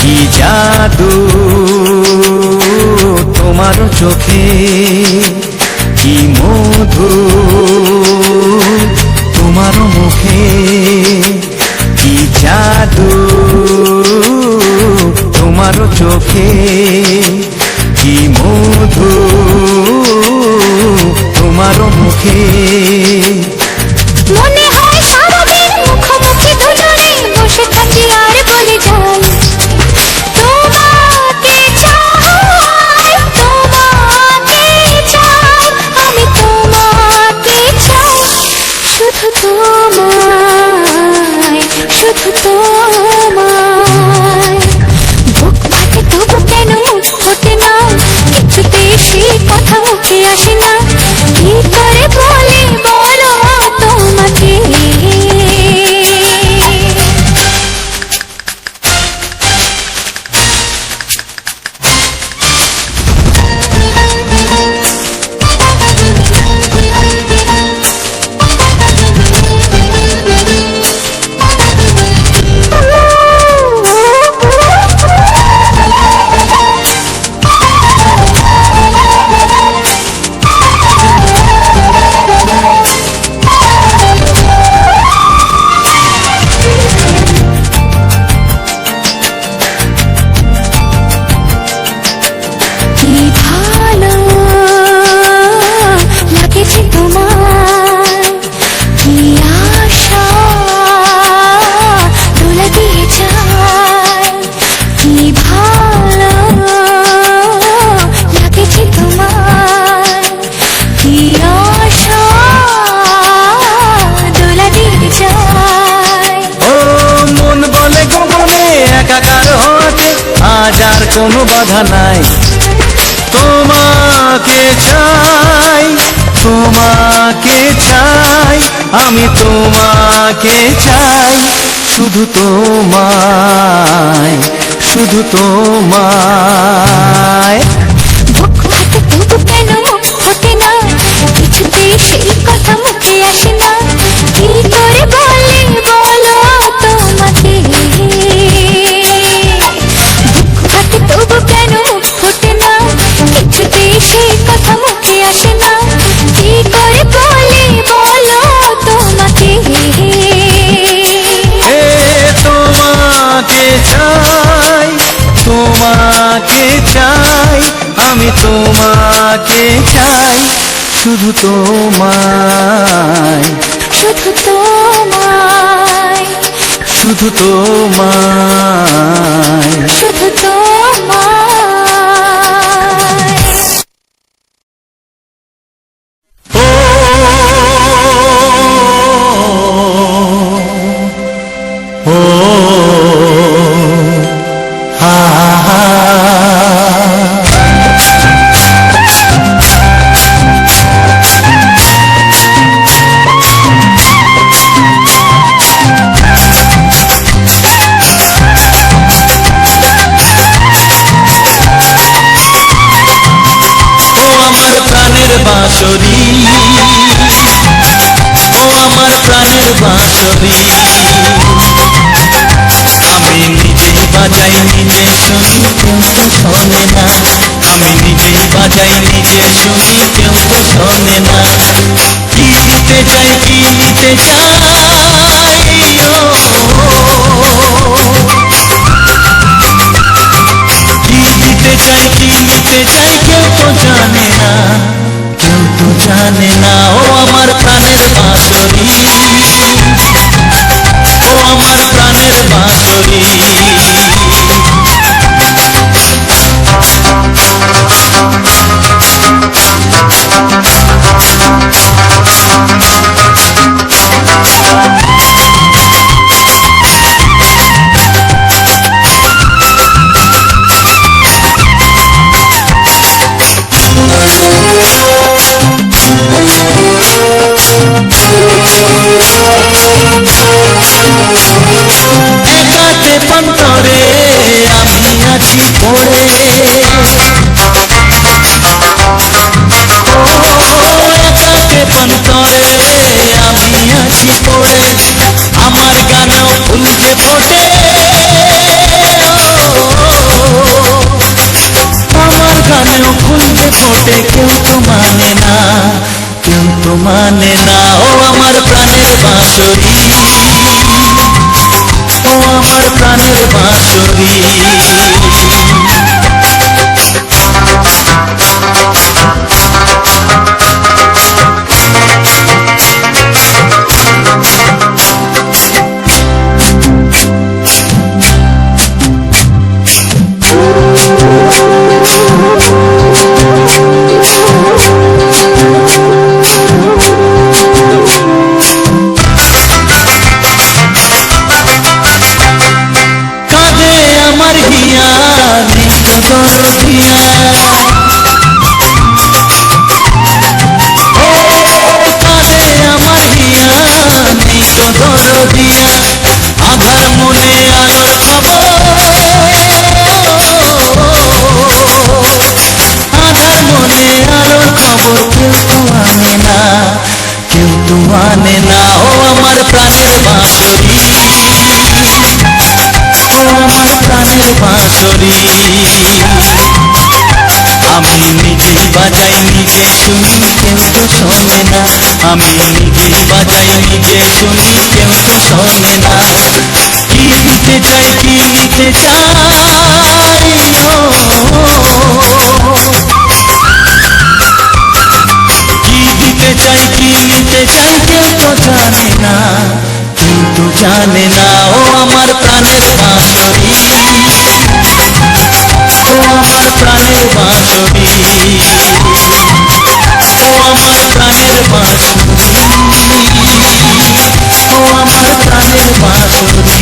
কি জাদু তোমার চোখে, কি মধু তোমার মুখে, কি জাদু তোমার চোখে, কি মধু তোমার মুখে। মনে হয় সারাদিন মুখোমুখি দুজনে বসে থাকি আর বলে যাই তোমাকে চাই, তোমাকে চাই, আমি তোমাকে চাই, শুধু তোমায়, শুধু তোমায়। বুক ফাটে তবু কেন মুখ ফোটে না, কিছুতেই সেই কথা মুখে আসে না, কি করে বলে বলো তোমাকে। কি ভালো লাগেছে তোমায়, কি আশা দোলা দিয়ে যায়, কি ভালো লাগেছে তোমায়, কি আশা দোলা দিয়ে যায়। ও মন বলে গগনে একাকার হতে আজ আর কোনো বাধা নাই, তোমাকে চাই, তোমাকে চাই, আমি তোমাকে চাই, শুধু তোমায়, শুধু তোমায়। বুক ফাটে তবু কেন মুখ ফোটে না, কিছুতেই সেই কথা মুখে আসে না, কি করে বলে বলো তোমাকে। বুক ফাটে তবু কেন মুখ ফোটে না, কিছুতেই সেই কথা মুখে আসে না, কি করে বলে বলো তোমাকে। এ তোমাকে চাই, তোমাকে চাই, আমি তোমাকে চাই, শুধু তোমায়, শুধু তোমায়, শুধু তোমায়। শুধু তোমায়। ও ও হা হা। ও আমার প্রাণের বাঁশরি, ও আমার প্রাণের বাঁশরি, আমি নিজেই বাজাই নিজে শুনি কেউ তো শোনে না, আমি নিজেই বাজাই নিজে শুনি কেউ তো শোনে না। কি দিতে চাই, কি নিতে চাই, কি দিতে চাই, কি নিতে চাই, কেউ তো জানে না, কেউ তো জানে না। ও আমার প্রাণের বাঁশরি, ও আমার প্রাণের বাঁশরি। একাতে পন্তরে আমি আছি পড়ে, ও একাতে পন্তরে আমি আছি পড়ে, আমার গানেও ফুল যে ফোটে, মানে না ও আমার প্রাণের বাঁশরি, ও আমার প্রাণের বাঁশরি। আধার মনে আলোর খবর, আধার মনে আলোর খবর কেউ তো আনে না ও আমার প্রাণের বাঁশরি, ও আমার প্রাণের বাঁশরি। আমি নিজেই বাজাই নিজে শুনি কেউ তো শোনে না, আমি নিজেই বাজাই নিজে শুনি কেউ তো শোনে না। কি দিতে চাই কি নিতে চাই, কি দিতে চাই কি নিতে চাই কেউ তো জানে না, কেউ তো জানে না ও আমার প্রাণের বাঁশরি, ও আমার প্রাণের বাঁশরি, ও আমার প্রাণের বাঁশরি, ও আমার প্রাণের বাঁশরি।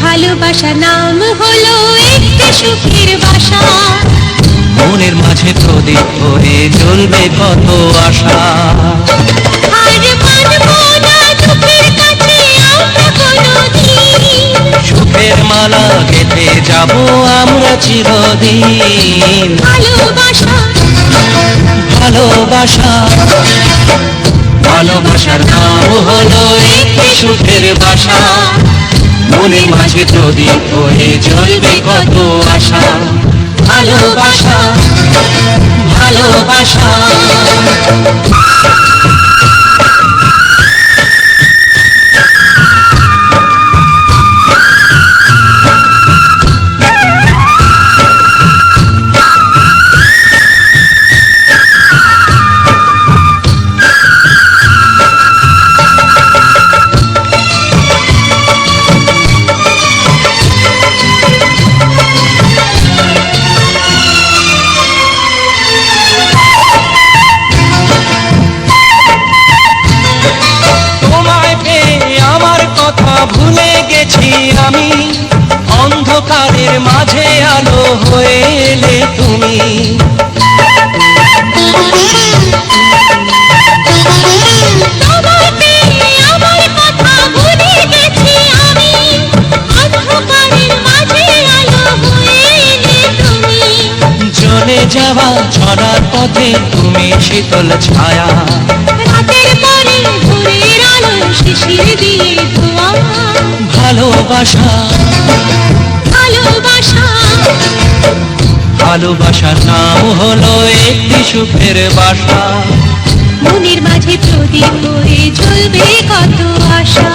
ভালোবাসা নাম হলো একটি সুখের বাসা, মনের মাঝে প্রদীপ হয়ে জ্বলবে কত আশা। আর মানবো না দুঃখের কাছে আমরা কোনোদিন, সুখের মালা গেঁথে যাব আমরা চিরদিন। ভালোবাসা ভালোবাসা ভালোবাসার নাম হলো একটি সুখের বাসা, মনের মাঝে প্রদীপ হয়ে জ্বলবে কত আশা। ভালোবাসা ভালোবাসা। ভুলে গেছি আমি, অন্ধকারের মাঝে আলো হয়ে এলে তুমি। আমার কথা ভুলে গেছি আমি, অন্ধকারের মাঝে আলো হয়ে এলে তুমি। জ্বলে যাওয়া ঝরার পথে তুমি শীতল ছায়া, রাতের পরে ভোরের আলো শিশির দিয়ে ধোয়া। ভালোবাসা ভালোবাসা ভালোবাসার নাম হলো একটি সুখের বাসা, মনের মাঝে প্রদীপ হয়ে জ্বলবে কত আশা।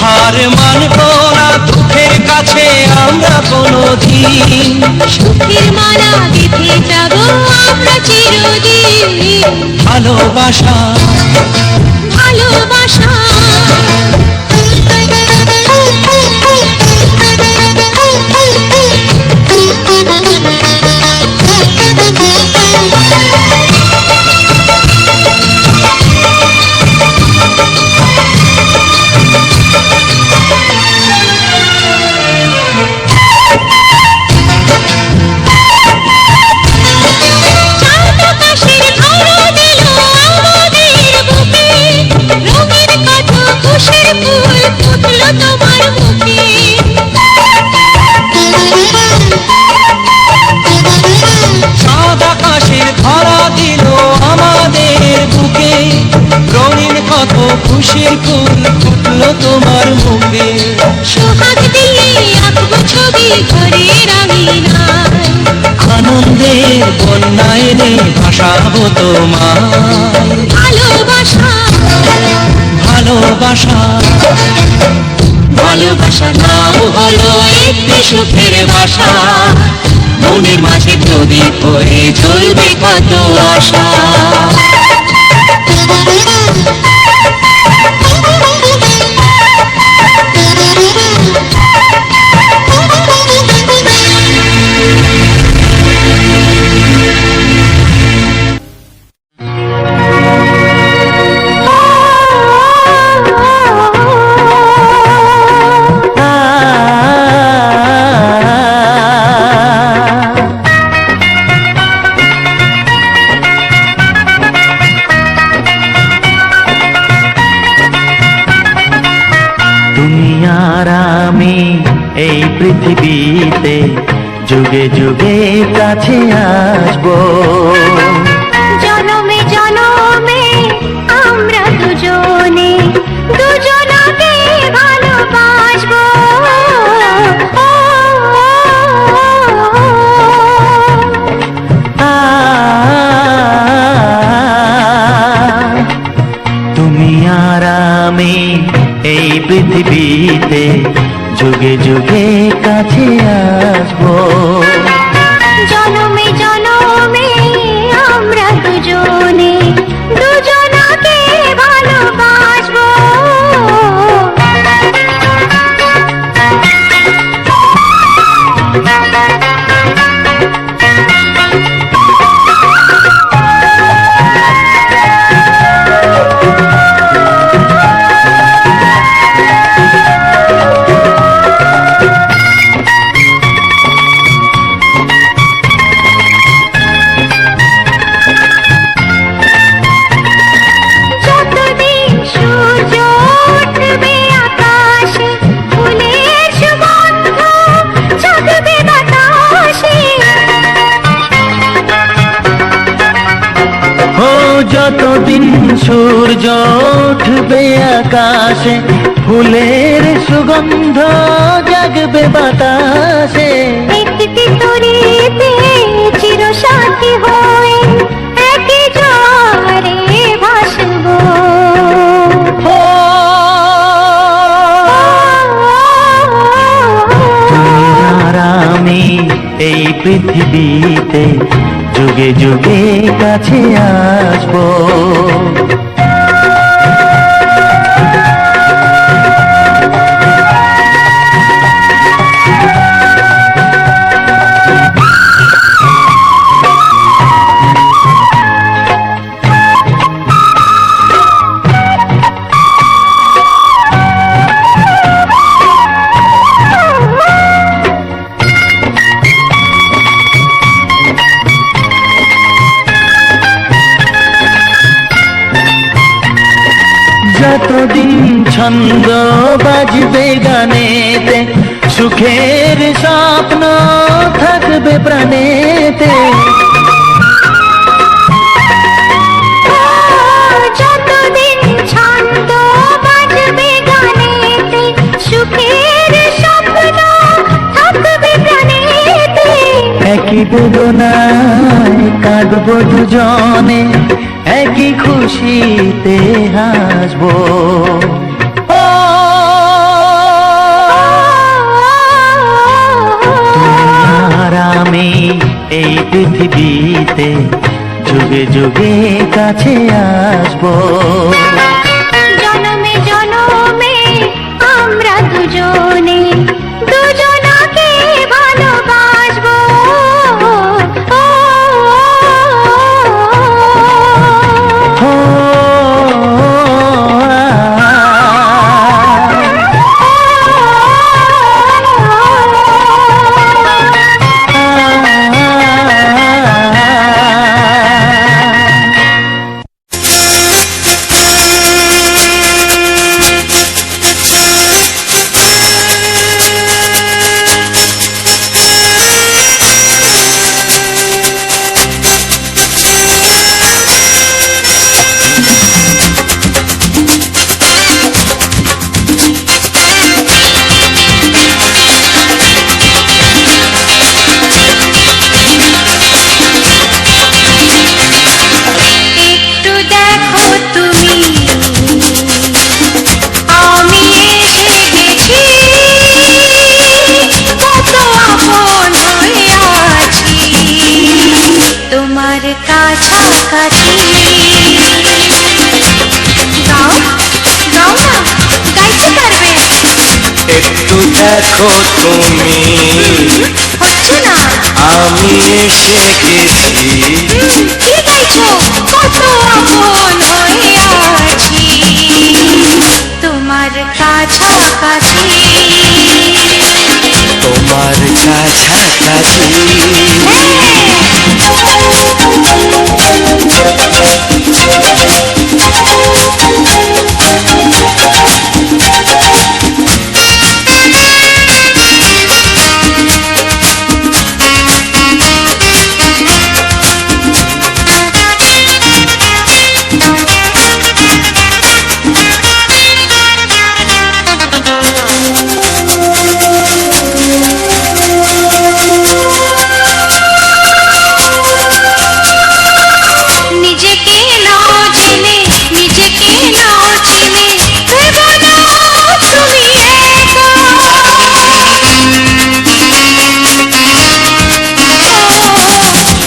হার মানব না দুঃখের কাছে আমরা কোনোদিন, সুখের মালা গেঁথে যাব আমরা চিরদিন। ভালোবাসা ভালোবাসা খুশির ফুল ফুটলো তোমার মুখে। সোহাগ দিলে আঁকবো ছবি ঘরের আঙিনায়। আনন্দের বন্যা এনে ভাসাবো তোমায়। ভালোবাসা ভালোবাসা ভালোবাসা নাও হলো একটি সুখের ভাষা। মনের মাঝে প্রদীপ হয়ে জ্বলবে কত আশা। তুমি আর আমি এই পৃথিবীতে যুগে যুগে কাছে আসবো। জনমে জনমে আমরা দুজনে দুজনকে ভালোবাসবো। তুমি আর আমি এই পৃথিবীতে যুগে যুগে কাছে আসবো। জনমে জনমে আমরা দুজনে দুজনকে ভালোবাসবো। যতদিন সূর্য উঠবে আকাশে, ফুলের সুগন্ধ জাগবে বাতাসে। ও যতদিন সূর্য উঠবে আকাশে, ফুলের সুগন্ধ জাগবে বাতাসে। একটি তরিতে চিরসাথী হয়ে একই জোয়ারে ভাসবো। ও তুমি আর আমি এই পৃথিবীতে যুগে যুগে কাছে আসবো। যতদিন ছন্দ বাজবে গানেতে, সুখের স্বপ্ন থাকবে প্রাণেতে। যতদিন ছন্দ বাজবে গানেতে, সুখের স্বপ্ন থাকবে প্রাণেতে। একই বেদনায় কাঁদবো দুজনে, একই খুশিতে হাসবো। ও তুমি আর আমি এই পৃথিবীতে যুগে যুগে কাছে আসবো। জনমে জনমে আমরা দুজনে দুজনকে ভালোবাসবো। দেখো তুমি হচ্ছে না। আমি এসে গেছি, কি গাইছো? কত আপন হয়ে আছি তোমার কাছাকাছি। তোমার কাছাকাছি। নিজেকে না জেনে নিজেকে না চিনে ভেবো না তুমি একা।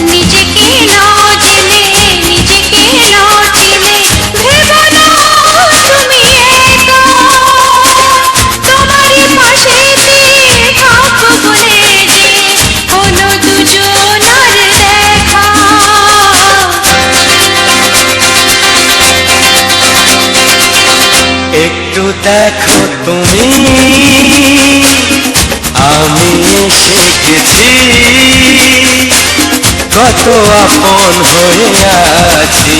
নিজেকে না জেনে নিজেকে না চিনে ভেবো না তুমি একা। তোমারই পাশেতে থাকবো বলে যে হলো দুজনার দেখা। একটু দেখো তুমি আমি এসে গেছি, কত আপন হয়ে আছি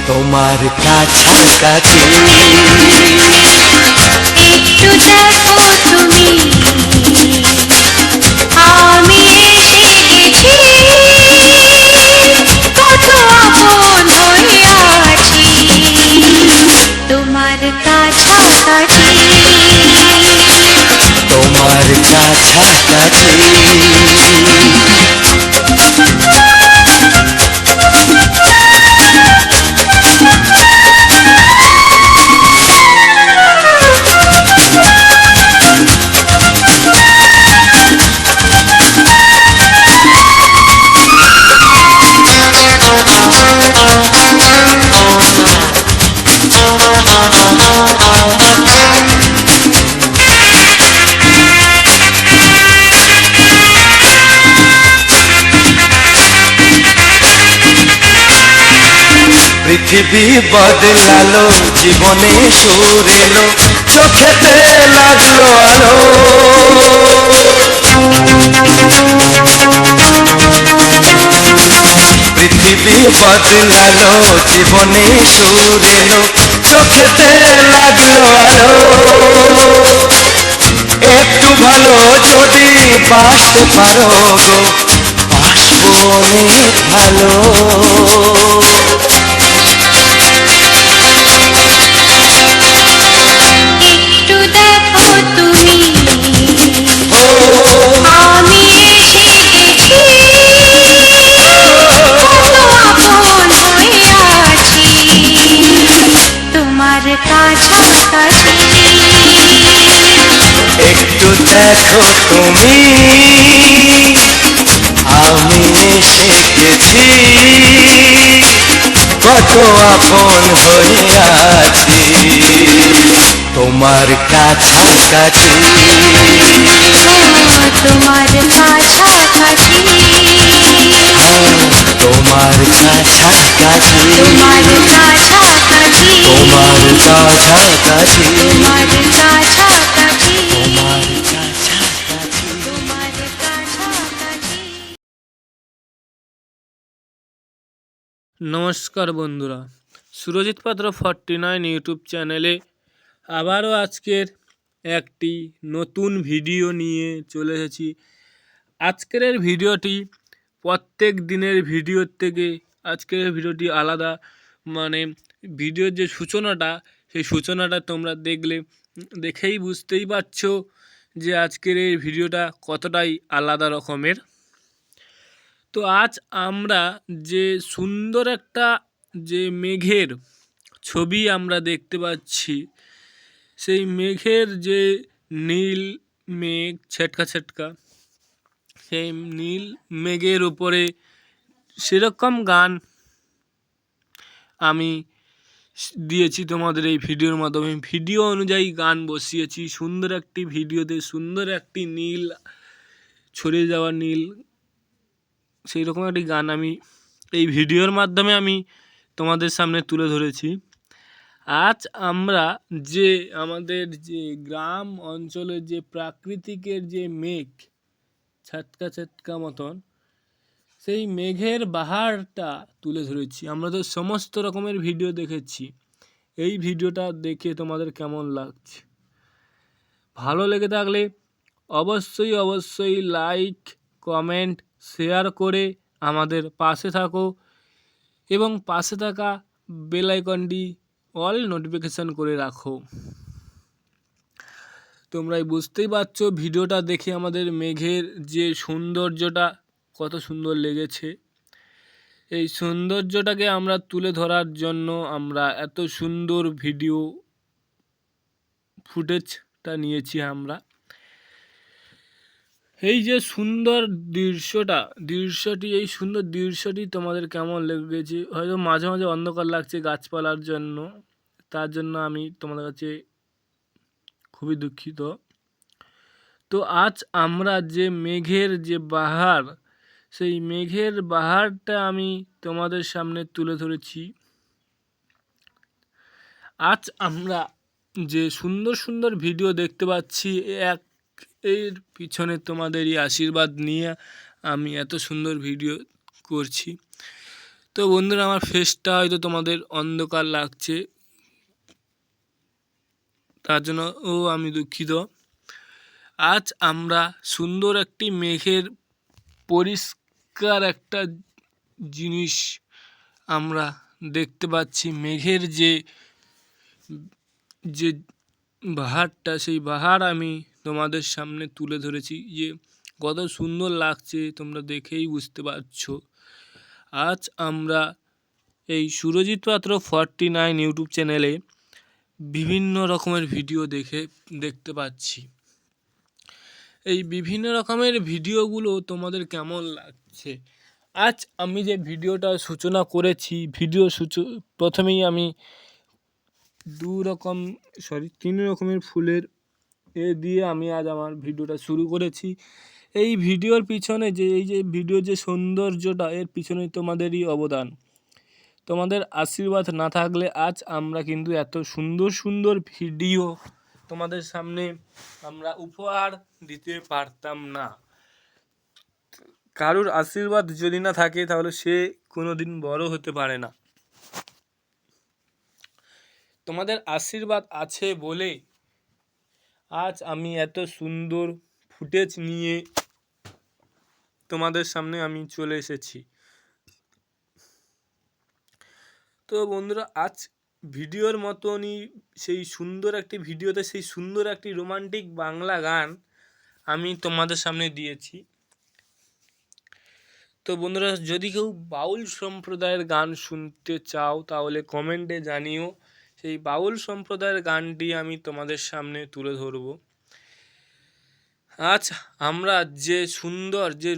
তোমার কাছাকাছি। একটু দেখো তুমি আমি এসে গেছি, কত আপন হয়ে আছি তোমার কাছাকাছি। তোমার কাছাকাছি। পৃথিবী বদলালো, জীবনে সুর এলো, চোখেতে লাগলো আলো। পৃথিবী বদলালো, জীবনে সুর এলো, চোখেতে লাগলো আলো। একটু ভালো যদি বাসতে পারো গো, বাসবো অনেক ভালো। একটু দেখো তুমি আমি এসে গেছি, কত আপন হয়ে আছি তোমার কাছাকাছি। একটু দেখো তুমি আমি এসে গেছি, কত আপন হয়ে আছি তোমার কাছাকাছি। তোমার কাছাকাছি। তোমার কাছাকাছি। তোমার কাছাকাছি। তোমার কাছাকাছি। তোমার কাছাকাছি। তোমার কাছাকাছি। তোমার কাছাকাছি। নমস্কার বন্ধুরা, সুরজিৎ পাত্র 49 ইউটিউব চ্যানেলে আবারও আজকের একটি নতুন ভিডিও নিয়ে চলে এসেছি। আজকের এই ভিডিওটি প্রত্যেক দিনের ভিডিওর থেকে আজকের ভিডিওটি আলাদা। মানে ভিডিওর যে সূচনাটা, সেই সূচনাটা তোমরা দেখেই বুঝতেই পারছো যে আজকের এই ভিডিওটা কতটাই আলাদা রকমের। তো আজ আমরা যে সুন্দর একটা যে মেঘের ছবি আমরা দেখতে পাচ্ছি, সেই মেঘের যে নীল মেঘ ছেটকা ছেটকা, সেই নীল মেঘের উপরে সেরকম গান আমি দিয়েছি তোমাদের এই ভিডিওর মাধ্যমে। ভিডিও অনুযায়ী গান বসিয়েছি, সুন্দর একটি ভিডিওতে সুন্দর একটি নীল ছড়িয়ে যাওয়া নীল, সেই রকম একটি গান আমি এই ভিডিওর মাধ্যমে আমি তোমাদের সামনে তুলে ধরেছি। আজ আমরা যে আমাদের যে গ্রাম অঞ্চলের যে প্রাকৃতিকের যে মেঘ ছাটকা ছাটকা মতন, সেই মেঘের বাহারটা তুলে ধরেছি। আমরা তো সমস্ত রকমের ভিডিও দেখেছি, এই ভিডিওটা দেখে তোমাদের কেমন লাগছে? ভালো লেগে থাকলে অবশ্যই অবশ্যই লাইক, কমেন্ট, শেয়ার করে আমাদের পাশে থাকো এবং পাশে থাকা বেল আইকনটি অল নোটিফিকেশান করে রাখো। তোমরাই বুঝতেই পারছো ভিডিওটা দেখে আমাদের মেঘের যে সৌন্দর্যটা কত সুন্দর লেগেছে। এই সৌন্দর্যটাকে আমরা তুলে ধরার জন্য আমরা এত সুন্দর ভিডিও ফুটেজটা নিয়েছি আমরা। এই যে সুন্দর এই সুন্দর দৃশ্যটি তোমাদের কেমন লেগেছে? হয়তো মাঝে মাঝে অন্ধকার লাগছে গাছপালার জন্য, তার জন্য আমি তোমাদের কাছে খুবই দুঃখিত। তো আজ আমরা যে মেঘের যে বাহার, সেই মেঘের বাহারটা আমি তোমাদের সামনে তুলে ধরেছি। আজ আমরা যে সুন্দর সুন্দর ভিডিও দেখতে পাচ্ছি, এর পিছনে তোমাদেরই আশীর্বাদ নিয়ে আমি এত সুন্দর ভিডিও করছি। তো বন্ধুরা, আমার ফেসটা হয়তো তোমাদের অন্ধকার লাগছে, তার জন্য আমি দুঃখিত। আজ আমরা সুন্দর একটি মেঘের পরিষ্কার একটা জিনিস আমরা দেখতে পাচ্ছি। মেঘের যে যে বাহারটা, সেই বাহার আমি তোমাদের সামনে তুলে ধরেছি, যে কত সুন্দর লাগছে তোমরা দেখেই বুঝতে পারছো। আজ আমরা এই সুরজিৎ পাত্র 49 ইউটিউব চ্যানেলে বিভিন্ন রকমের ভিডিও দেখতে পাচ্ছি। এই বিভিন্ন রকমের ভিডিওগুলো তোমাদের কেমন লাগছে? আজ আমি যে ভিডিওটা সূচনা করেছি, প্রথমেই আমি 3 রকমের ফুলের দিয়ে আমি আজ আমার ভিডিওটা শুরু করেছি। এই ভিডিওর পিছনে এই যে ভিডিওর যে সৌন্দর্যটা, এর পিছনে তোমাদেরই অবদান। তোমাদের আশীর্বাদ না থাকলে আজ আমরা কিন্তু এত সুন্দর সুন্দর ভিডিও তোমাদের সামনে আমরা উপহার দিতে পারতাম না। কারুর আশীর্বাদ যদি না থাকে তাহলে সে কোনোদিন বড় হতে পারে না। তোমাদের আশীর্বাদ আছে বলে আজ আমি এত সুন্দর ফুটেজ নিয়ে তোমাদের সামনে আমি চলে এসেছি। তো বন্ধুরা, আজ ভিডিওর মতনই সেই সুন্দর একটি ভিডিওতে সেই সুন্দর একটি রোমান্টিক বাংলা গান আমি তোমাদের সামনে দিয়েছি। তো বন্ধুরা, যদি কেউ বাউল সম্প্রদায়ের গান শুনতে চাও তাহলে কমেন্টে জানিও, সেই বাউল সম্প্রদায়ের গানটি আমি তোমাদের সামনে তুলে ধরব। আজ আমরা যে সুন্দর যে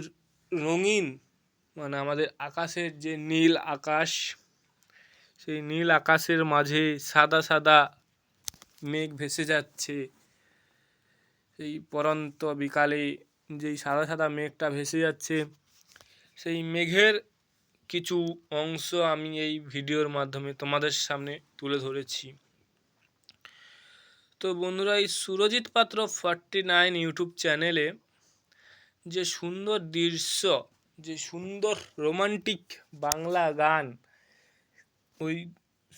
রঙিন মানে আমাদের আকাশের যে নীল আকাশ, সেই নীল আকাশের মাঝে সাদা সাদা মেঘ ভেসে যাচ্ছে। সেই পরন্ত বিকালে যেই সাদা সাদা মেঘটা ভেসে যাচ্ছে, সেই মেঘের কিছু অংশ আমি এই ভিডিওর মাধ্যমে তোমাদের সামনে তুলে ধরেছি। তো বন্ধুরা, এই সুরজিৎ পাত্র 49 ইউটিউব চ্যানেলে যে সুন্দর দৃশ্য, যে সুন্দর রোমান্টিক বাংলা গান, ওই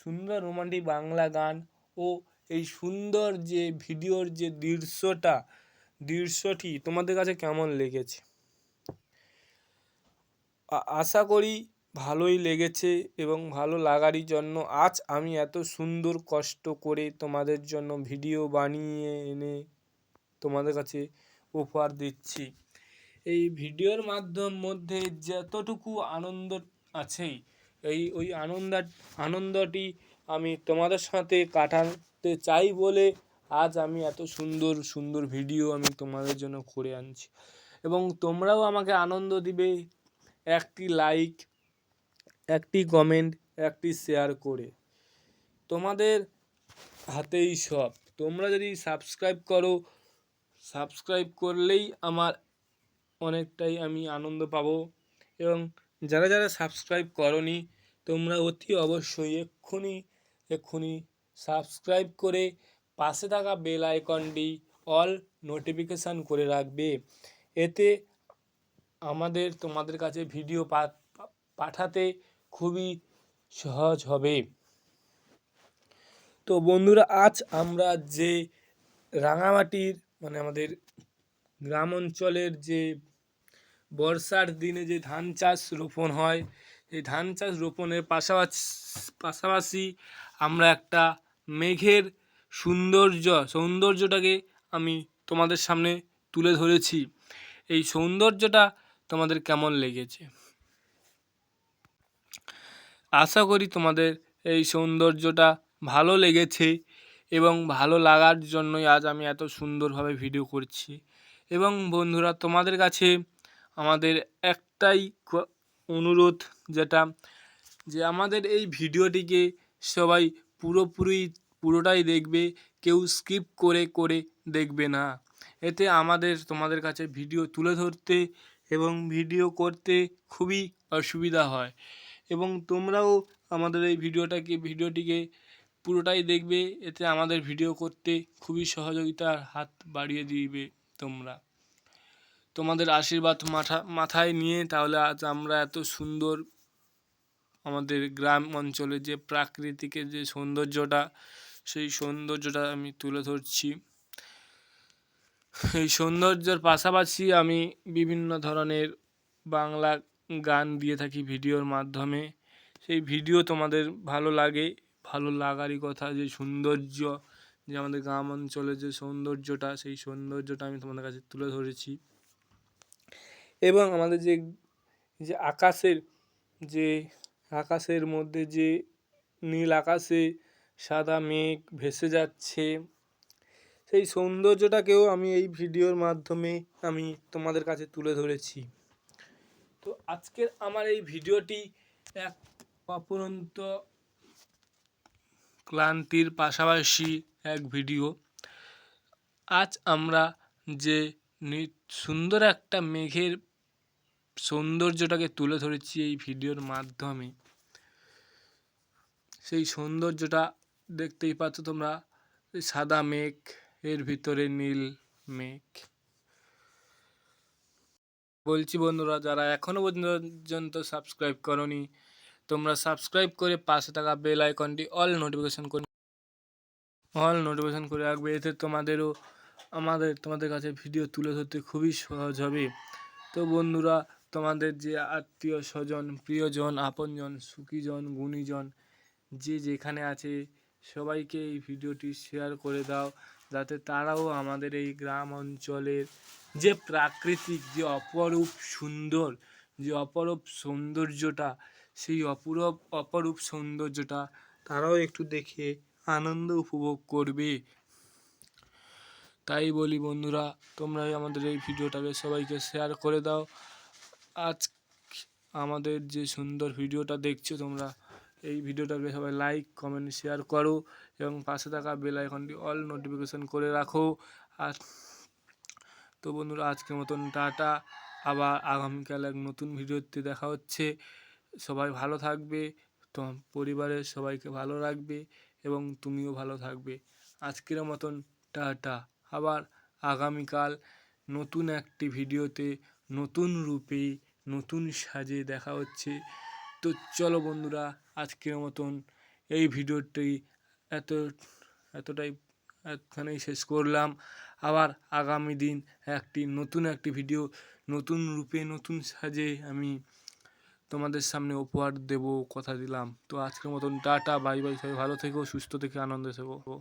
সুন্দর রোমান্টিক বাংলা গান ও এই সুন্দর যে ভিডিওর যে দৃশ্যটি তোমাদের কাছে কেমন লেগেছে? আশা করি ভালোই লেগেছে এবং ভালো লাগারই জন্য আজ আমি এত সুন্দর কষ্ট করে তোমাদের জন্য ভিডিও বানিয়ে এনে তোমাদের কাছে উপহার দিচ্ছি। এই ভিডিওর মধ্যে যতটুকু আনন্দ আছে, ওই আনন্দটি আমি তোমাদের সাথে কাটাতে চাই বলে আজ আমি এত সুন্দর সুন্দর ভিডিও আমি তোমাদের জন্য করে আনছি। এবং তোমরাও আমাকে আনন্দ দিবে একটি লাইক, একটি কমেন্ট, একটি শেয়ার করে। তোমাদের হাতেই সব। তোমরা যদি সাবস্ক্রাইব করো, সাবস্ক্রাইব করলেই আমার অনেকটাই আমি আনন্দ পাবো। এবং যারা যারা সাবস্ক্রাইব করনি তোমরা অতি অবশ্যই এক্ষুনি সাবস্ক্রাইব করে পাশে থাকা বেল আইকনটি অল নোটিফিকেশান করে রাখবে। এতে তোমাদের কাছে ভিডিও পাঠাতে খুবই সহজ হবে। তো বন্ধুরা, আজ আমরা যে রাঙামাটির মানে আমাদের গ্রাম অঞ্চলের যে বর্ষার দিনে যে ধান চাষ রোপণ হয়, এই ধান চাষ রোপণের পাশাপাশি আমরা একটা মেঘের সৌন্দর্যটাকে আমি তোমাদের সামনে তুলে ধরেছি। এই সৌন্দর্যটা তোমাদের কেমন লেগেছে? আশা করি তোমাদের এই সৌন্দর্যটা ভালো লেগেছে এবং ভালো লাগার জন্যই আজ আমি এত সুন্দরভাবে ভিডিও করছি। এবং বন্ধুরা, তোমাদের কাছে আমাদের একটাই অনুরোধ, যে আমাদের এই ভিডিওটিকে সবাই পুরোটাই দেখবে, কেউ স্কিপ করে দেখবে না। এতে তোমাদের কাছে ভিডিও তুলে ধরতে এবং ভিডিও করতে খুবই অসুবিধা হয়। এবং তোমরাও আমাদের এই ভিডিওটিকে পুরোটাই দেখবে, এতে আমাদের ভিডিও করতে খুবই সহযোগিতার হাত বাড়িয়ে দিবে তোমাদের আশীর্বাদ মাথায় নিয়ে। তাহলে আজ আমরা এত সুন্দর আমাদের গ্রাম অঞ্চলে যে প্রাকৃতিকের যে সৌন্দর্যটা, সেই সৌন্দর্যটা আমি তুলে ধরছি। এই সৌন্দর্যের পাশাপাশি আমি বিভিন্ন ধরনের বাংলা গান দিয়ে থাকি ভিডিওর মাধ্যমে। সেই ভিডিও তোমাদের ভালো লাগারই কথা। যে সৌন্দর্য, যে আমাদের গ্রাম অঞ্চলের যে সৌন্দর্যটা, সেই সৌন্দর্যটা আমি তোমাদের কাছে তুলে ধরেছি। এবং আমাদের যে আকাশের মধ্যে যে নীল আকাশে সাদা মেঘ ভেসে যাচ্ছে, সেই সৌন্দর্যটাকেও আমি এই ভিডিওর মাধ্যমে আমি তোমাদের কাছে তুলে ধরেছি। তো আজকের আমার এই ভিডিওটি এক অপরন্ত ক্লান্তির পাশাপাশি এক ভিডিও। আজ আমরা যে সুন্দর একটা মেঘের সৌন্দর্যটাকে তুলে ধরেছি এই ভিডিওর মাধ্যমে, সেই সৌন্দর্যটা দেখতেই পাচ্ছ তোমরা। সাদা মেঘ, এর ভিতরে নীল মেঘ। বলছি বন্ধুরা, যারা এখনও পর্যন্ত সাবস্ক্রাইব করনি, তোমরা সাবস্ক্রাইব করে পাশে থাকা বেল আইকনটি অল নোটিফিকেশান করে রাখবে। এতে তোমাদের কাছে ভিডিও তুলে ধরতে খুবই সহজ হবে। তো বন্ধুরা, তোমাদের যে আত্মীয় স্বজন, প্রিয়জন, আপনজন, সুখীজন, গুণীজন যে যেখানে আছে সবাইকে এই ভিডিওটি শেয়ার করে দাও, যাতে তারাও আমাদের এই গ্রাম অঞ্চলের যে প্রাকৃতিক যে অপরূপ সৌন্দর্যটা, সেই অপরূপ সৌন্দর্যটা তারাও একটু দেখে আনন্দ উপভোগ করবে। তাই বলি বন্ধুরা, তোমরাই আমাদের এই ভিডিওটাকে সবাইকে শেয়ার করে দাও। আজ আমাদের যে সুন্দর ভিডিওটা দেখছো তোমরা, এই ভিডিওটাকে সবাই লাইক, কমেন্ট, শেয়ার করো এবং পাশে থাকা বেল আইকনটি অল নোটিফিকেশান করে রাখো। আর তো বন্ধুরা, আজকের মতন টাটা। আবার আগামীকাল এক নতুন ভিডিওতে দেখা হচ্ছে। সবাই ভালো থাকবে, পরিবারের সবাইকে ভালো রাখবে এবং তুমিও ভালো থাকবে। আজকের মতন টাটা। আবার আগামীকাল নতুন একটি ভিডিওতে নতুন রূপে নতুন সাজে দেখা হচ্ছে। তো চলো বন্ধুরা, আজকের মতন এই ভিডিওটি এখানেই শেষ করলাম। আবার আগামী দিন নতুন একটি ভিডিও নতুন রূপে নতুন সাজে আমি তোমাদের সামনে উপহার দেব, কথা দিলাম। তো আজকের মতন টাটা, বাই বাই। সবাই ভালো থেকো, সুস্থ থেকো, আনন্দে থেকো।